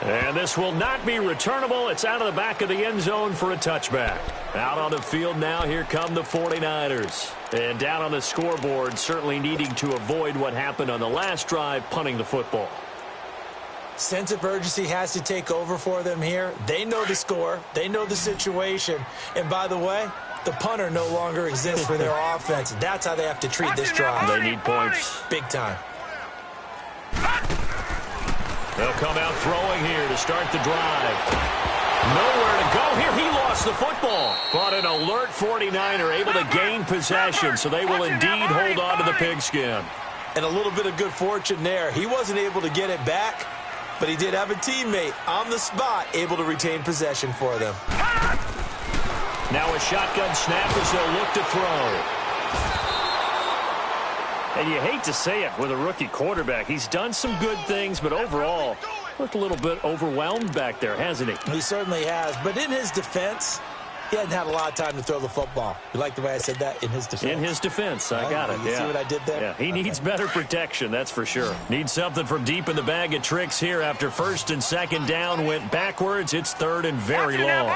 A: And this will not be returnable. It's out of the back of the end zone for a touchback. Out on the field now, here come the 49ers. And down on the scoreboard, certainly needing to avoid what happened on the last drive, punting the football.
C: Sense of urgency has to take over for them here. They know the score. They know the situation. And by the way, the punter no longer exists for their offense. That's how they have to treat this drive.
A: They need points.
C: Big time.
A: They'll come out throwing here to start the drive. Nowhere to go here. He lost the football. But an alert 49er able to gain possession, so they will indeed hold on to the pigskin.
C: And a little bit of good fortune there. He wasn't able to get it back, but he did have a teammate on the spot able to retain possession for them.
A: Now a shotgun snap as they'll look to throw. And you hate to say it with a rookie quarterback. He's done some good things, but overall, looked a little bit overwhelmed back there, hasn't he?
C: He certainly has. But in his defense, he hadn't had a lot of time to throw the football. You like the way I said that? In his defense?
A: In his defense. I got it.
C: You see what I did there?
A: Yeah, he needs better protection, that's for sure. Needs something from deep in the bag of tricks here after first and second down went backwards. It's third and very long.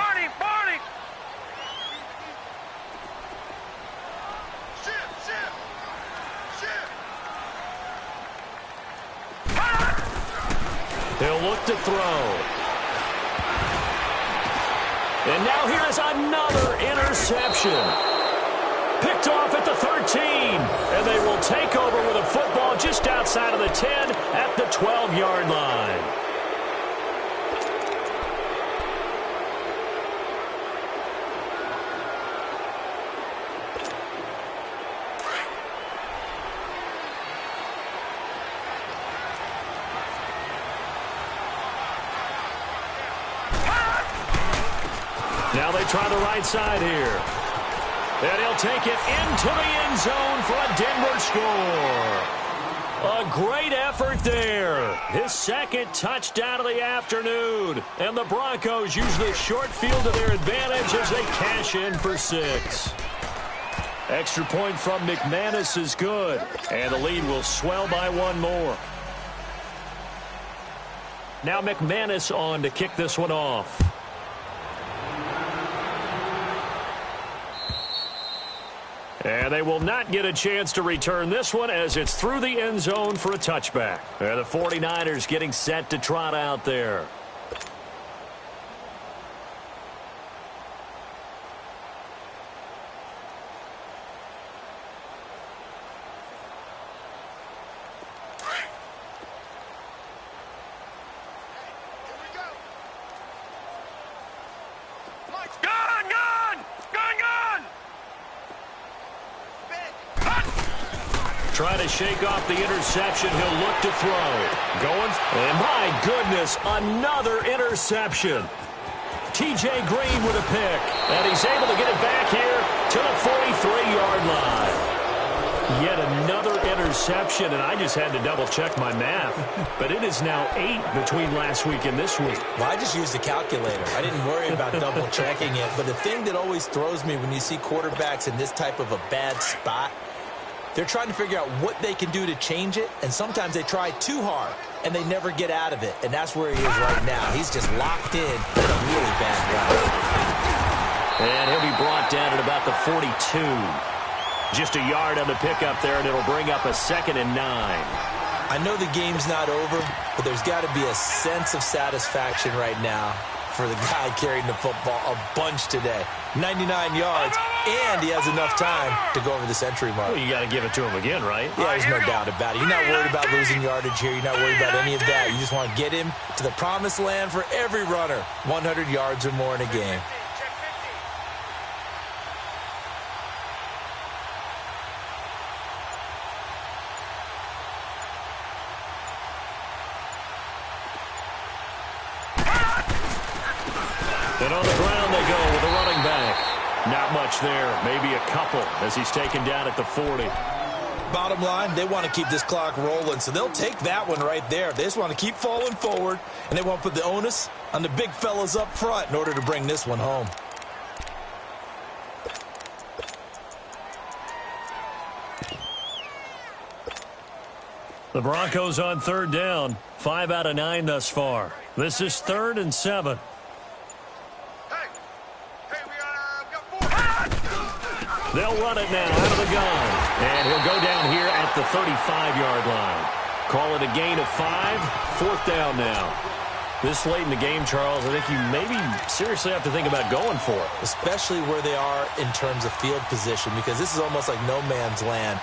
A: He'll look to throw. And now here is another interception. Picked off at the 13. And they will take over with a football just outside of the 10 at the 12-yard line. Now they try the right side here. And he'll take it into the end zone for a Denver score. A great effort there. His second touchdown of the afternoon. And the Broncos use the short field to their advantage as they cash in for 6. Extra point from McManus is good. And the lead will swell by one more. Now McManus on to kick this one off. And they will not get a chance to return this one as it's through the end zone for a touchback. And the 49ers getting set to trot out there. Trying to shake off the interception. He'll look to throw. Going. And my goodness, another interception. T.J. Green with a pick. And he's able to get it back here to the 43-yard line. Yet another interception, and I just had to double-check my math. But it is now 8 between last week and this week.
C: Well, I just used a calculator. I didn't worry about double-checking it. But the thing that always throws me when you see quarterbacks in this type of a bad spot, they're trying to figure out what they can do to change it, and sometimes they try too hard, and they never get out of it, and that's where he is right now. He's just locked in a really bad route.
A: And he'll be brought down at about the 42. Just a yard on the pickup there, and it'll bring up a 2nd and 9.
C: I know the game's not over, but there's got to be a sense of satisfaction right now for the guy carrying the football a bunch today. 99 yards, and he has enough time to go over the century mark.
A: Well, you got to give it to him again, right?
C: Yeah, there's no doubt about it. You're not worried about losing yardage here. You're not worried about any of that. You just want to get him to the promised land for every runner. 100 yards or more in a game.
A: And on the ground they go with a running back. Not much there, maybe a couple as he's taken down at the 40.
C: Bottom line, they want to keep this clock rolling, so they'll take that one right there. They just want to keep falling forward, and they want to put the onus on the big fellas up front in order to bring this one home.
A: The Broncos on third down. 5 out of 9 thus far. This is 3rd and 7. They'll run it now out of the gun. And he'll go down here at the 35-yard line. Call it a gain of 5. 4th down now. This late in the game, Charles, I think you maybe seriously have to think about going for it.
C: Especially where they are in terms of field position, because this is almost like no man's land.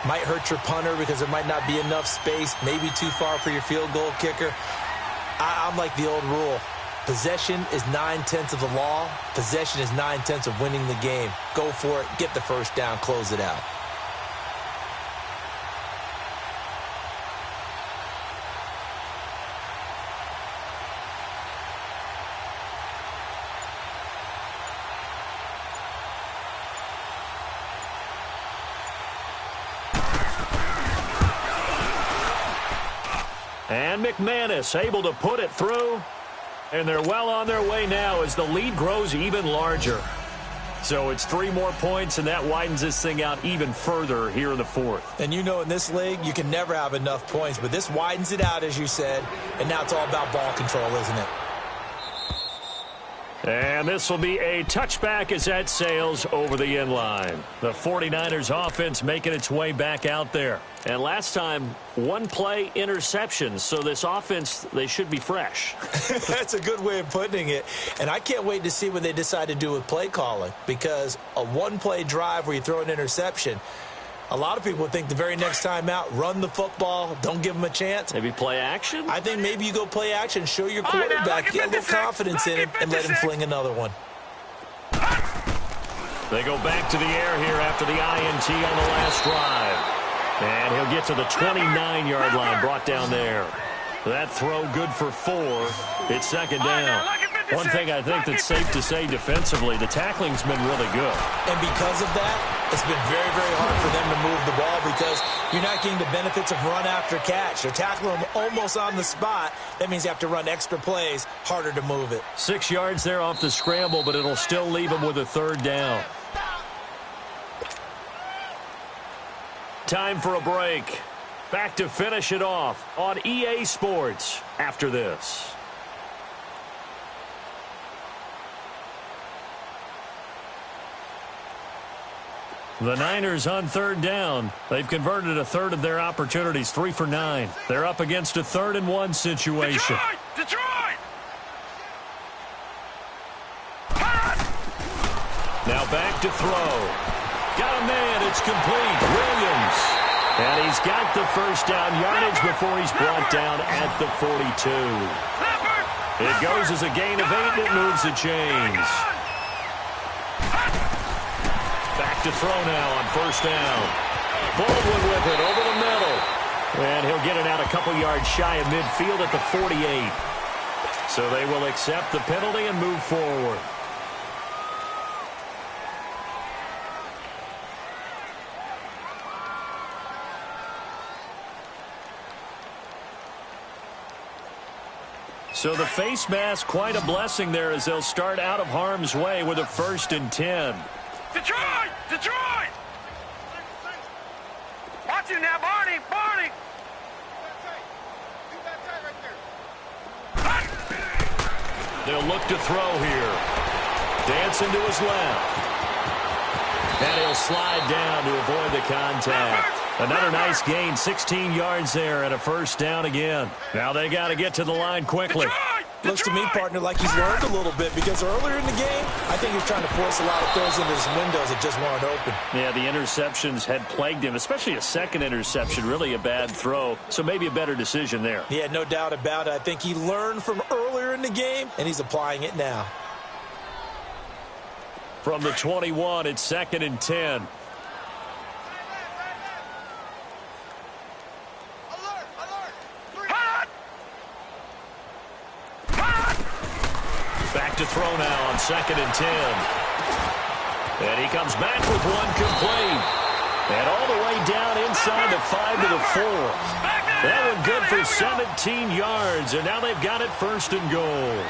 C: Might hurt your punter because there might not be enough space, maybe too far for your field goal kicker. I'm like the old rule. Possession is 9/10 of the law. Possession is 9/10 of winning the game. Go for it. Get the first down. Close it out.
A: And McManus able to put it through. And they're well on their way now as the lead grows even larger. So it's 3 more points, and that widens this thing out even further here in the 4th.
C: And you know in this league, you can never have enough points, but this widens it out, as you said, and now it's all about ball control, isn't it?
A: And this will be a touchback as that sails over the end line. The 49ers offense making its way back out there. And last time, 1-play interceptions. So this offense, they should be fresh.
C: That's a good way of putting it. And I can't wait to see what they decide to do with play calling, because a 1-play drive where you throw an interception, a lot of people would think the very next time out, run the football, don't give them a chance.
A: Maybe play action?
C: I think maybe you go play action, show your quarterback, get a little confidence in him, and let him fling another one.
A: They go back to the air here after the INT on the last drive. And he'll get to the 29-yard line, brought down there. That throw good for 4. It's 2nd down. One thing I think that's safe to say defensively, the tackling's been really good.
C: And because of that, it's been very, very hard for them to move the ball because you're not getting the benefits of run after catch. They're tackling them almost on the spot. That means you have to run extra plays, harder to move it.
A: 6 yards there off the scramble, but it'll still leave them with a 3rd down. Time for a break. Back to finish it off on EA Sports after this. The Niners on 3rd down. They've converted a third of their opportunities, 3 for 9. They're up against a 3rd and 1 situation.
B: Detroit!
A: Now back to throw. Got a man. It's complete. Williams. And he's got the first down yardage before he's brought down at the 42. It goes as a gain of 8, and it moves the chains. Back to throw now on 1st down. Baldwin with it over the middle. And he'll get it out a couple yards shy of midfield at the 48. So they will accept the penalty and move forward. So the face mask, quite a blessing there as they'll start out of harm's way with a 1st and 10.
B: Detroit! Detroit! Watch you now, Barney! Barney!
A: They'll look to throw here. Dancing to his left. And he'll slide down to avoid the contact. Another nice gain, 16 yards there and a 1st down again. Now they got to get to the line quickly.
C: Looks to me, partner, like he's learned a little bit because earlier in the game, I think he was trying to force a lot of throws into his windows that just weren't open.
A: Yeah, the interceptions had plagued him, especially a 2nd interception, really a bad throw. So maybe a better decision there.
C: Yeah, no doubt about it. I think he learned from earlier in the game, and he's applying it now.
A: From the 21, it's 2nd and 10. Back to throw now on 2nd and 10. And he comes back with one complete. And all the way down inside the 5 to the 4. That one good for 17 yards, and now they've got it 1st and goal.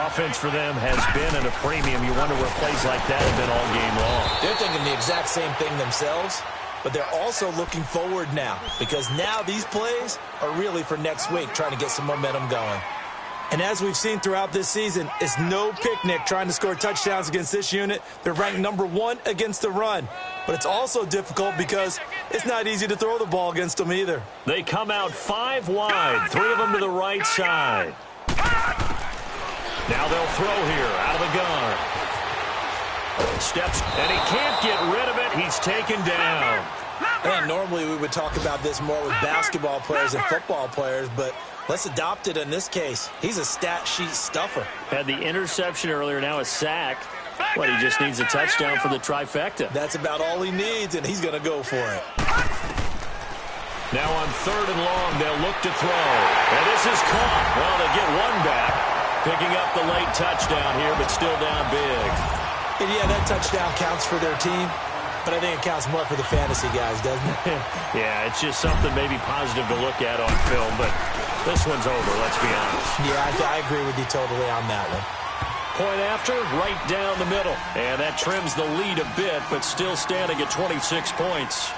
A: Offense for them has been at a premium. You wonder where plays like that have been all game long.
C: They're thinking the exact same thing themselves, but they're also looking forward now because now these plays are really for next week, trying to get some momentum going. And as we've seen throughout this season, it's no picnic trying to score touchdowns against this unit. They're ranked #1 against the run. But it's also difficult because it's not easy to throw the ball against them either.
A: They come out 5 wide, 3 of them to the right side. Now they'll throw here out of the gun. Steps, and he can't get rid of it. He's taken down.
C: And normally we would talk about this more with basketball players and football players, but let's adopt it in this case. He's a stat sheet stuffer.
A: Had the interception earlier, now a sack. But he just needs a touchdown for the trifecta.
C: That's about all he needs, and he's going to go for it.
A: Now on 3rd and long, they'll look to throw. And this is caught. Well, they get one back. Picking up the late touchdown here, but still down big.
C: And yeah, that touchdown counts for their team, but I think it counts more for the fantasy guys, doesn't it?
A: Yeah, it's just something maybe positive to look at on film, but this one's over, let's be honest.
C: Yeah, I agree with you totally on that one.
A: Point after, right down the middle. And that trims the lead a bit, but still standing at 26 points.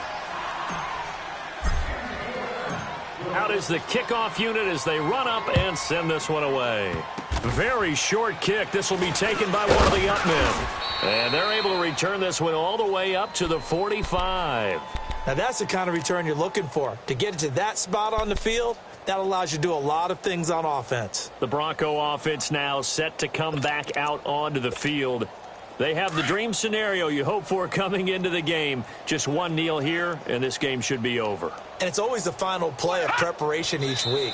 A: Out is the kickoff unit as they run up and send this one away. Very short kick. This will be taken by one of the up men. And they're able to return this one all the way up to the 45.
C: Now that's the kind of return you're looking for. To get it to that spot on the field, that allows you to do a lot of things on offense.
A: The Bronco offense now set to come back out onto the field. They have the dream scenario you hope for coming into the game. Just one kneel here, and this game should be over.
C: And it's always the final play of preparation each week.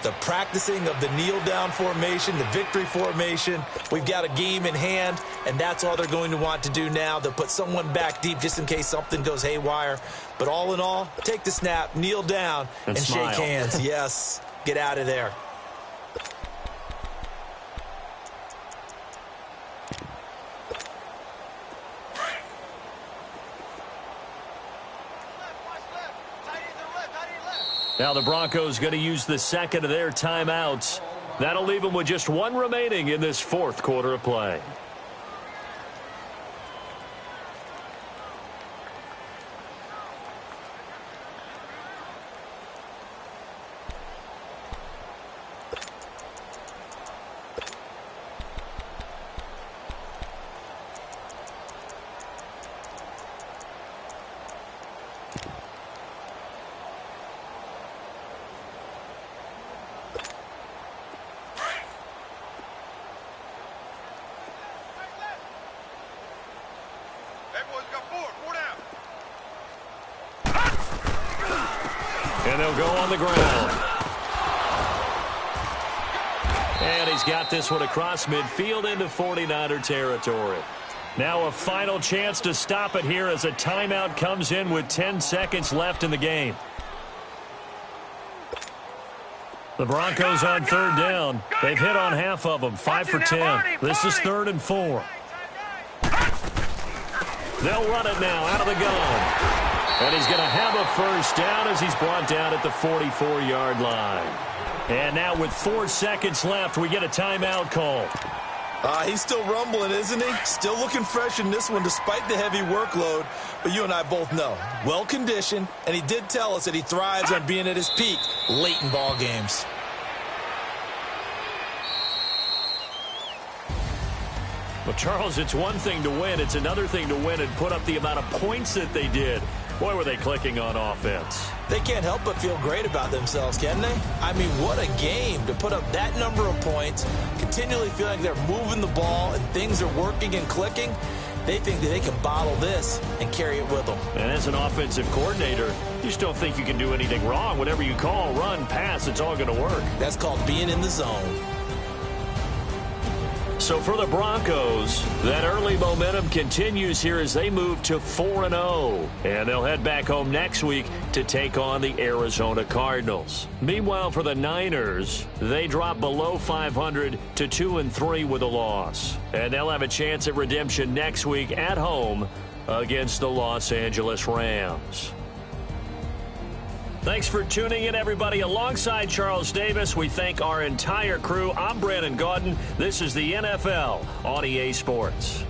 C: The practicing of the kneel-down formation, the victory formation. We've got a game in hand, and that's all they're going to want to do now. They'll put someone back deep just in case something goes haywire. But all in all, take the snap, kneel down, and shake hands. Yes, get out of there.
A: Now the Broncos going to use the second of their timeouts. That'll leave them with just one remaining in this 4th quarter of play. And they'll go on the ground. And he's got this one across midfield into 49er territory. Now a final chance to stop it here as a timeout comes in with 10 seconds left in the game. The Broncos on 3rd down. They've hit on half of them, 5 for 10. This is 3rd and 4. They'll run it now out of the gun. And he's going to have a first down as he's brought down at the 44-yard line. And now with 4 seconds left, we get a timeout call.
C: He's still rumbling, isn't he? Still looking fresh in this one despite the heavy workload. But you and I both know, well-conditioned, and he did tell us that he thrives on being at his peak late in ball games.
A: Well, Charles, it's one thing to win. It's another thing to win and put up the amount of points that they did. Boy, were they clicking on offense.
C: They can't help but feel great about themselves, can they? I mean, what a game to put up that number of points, continually feeling like they're moving the ball and things are working and clicking. They think that they can bottle this and carry it with them.
A: And as an offensive coordinator, you just don't think you can do anything wrong. Whatever you call, run, pass, it's all going to work.
C: That's called being in the zone.
A: So for the Broncos, that early momentum continues here as they move to 4-0. And they'll head back home next week to take on the Arizona Cardinals. Meanwhile, for the Niners, they drop below 500 to 2-3 with a loss. And they'll have a chance at redemption next week at home against the Los Angeles Rams. Thanks for tuning in, everybody. Alongside Charles Davis, we thank our entire crew. I'm Brandon Gaudin. This is the NFL on EA Sports.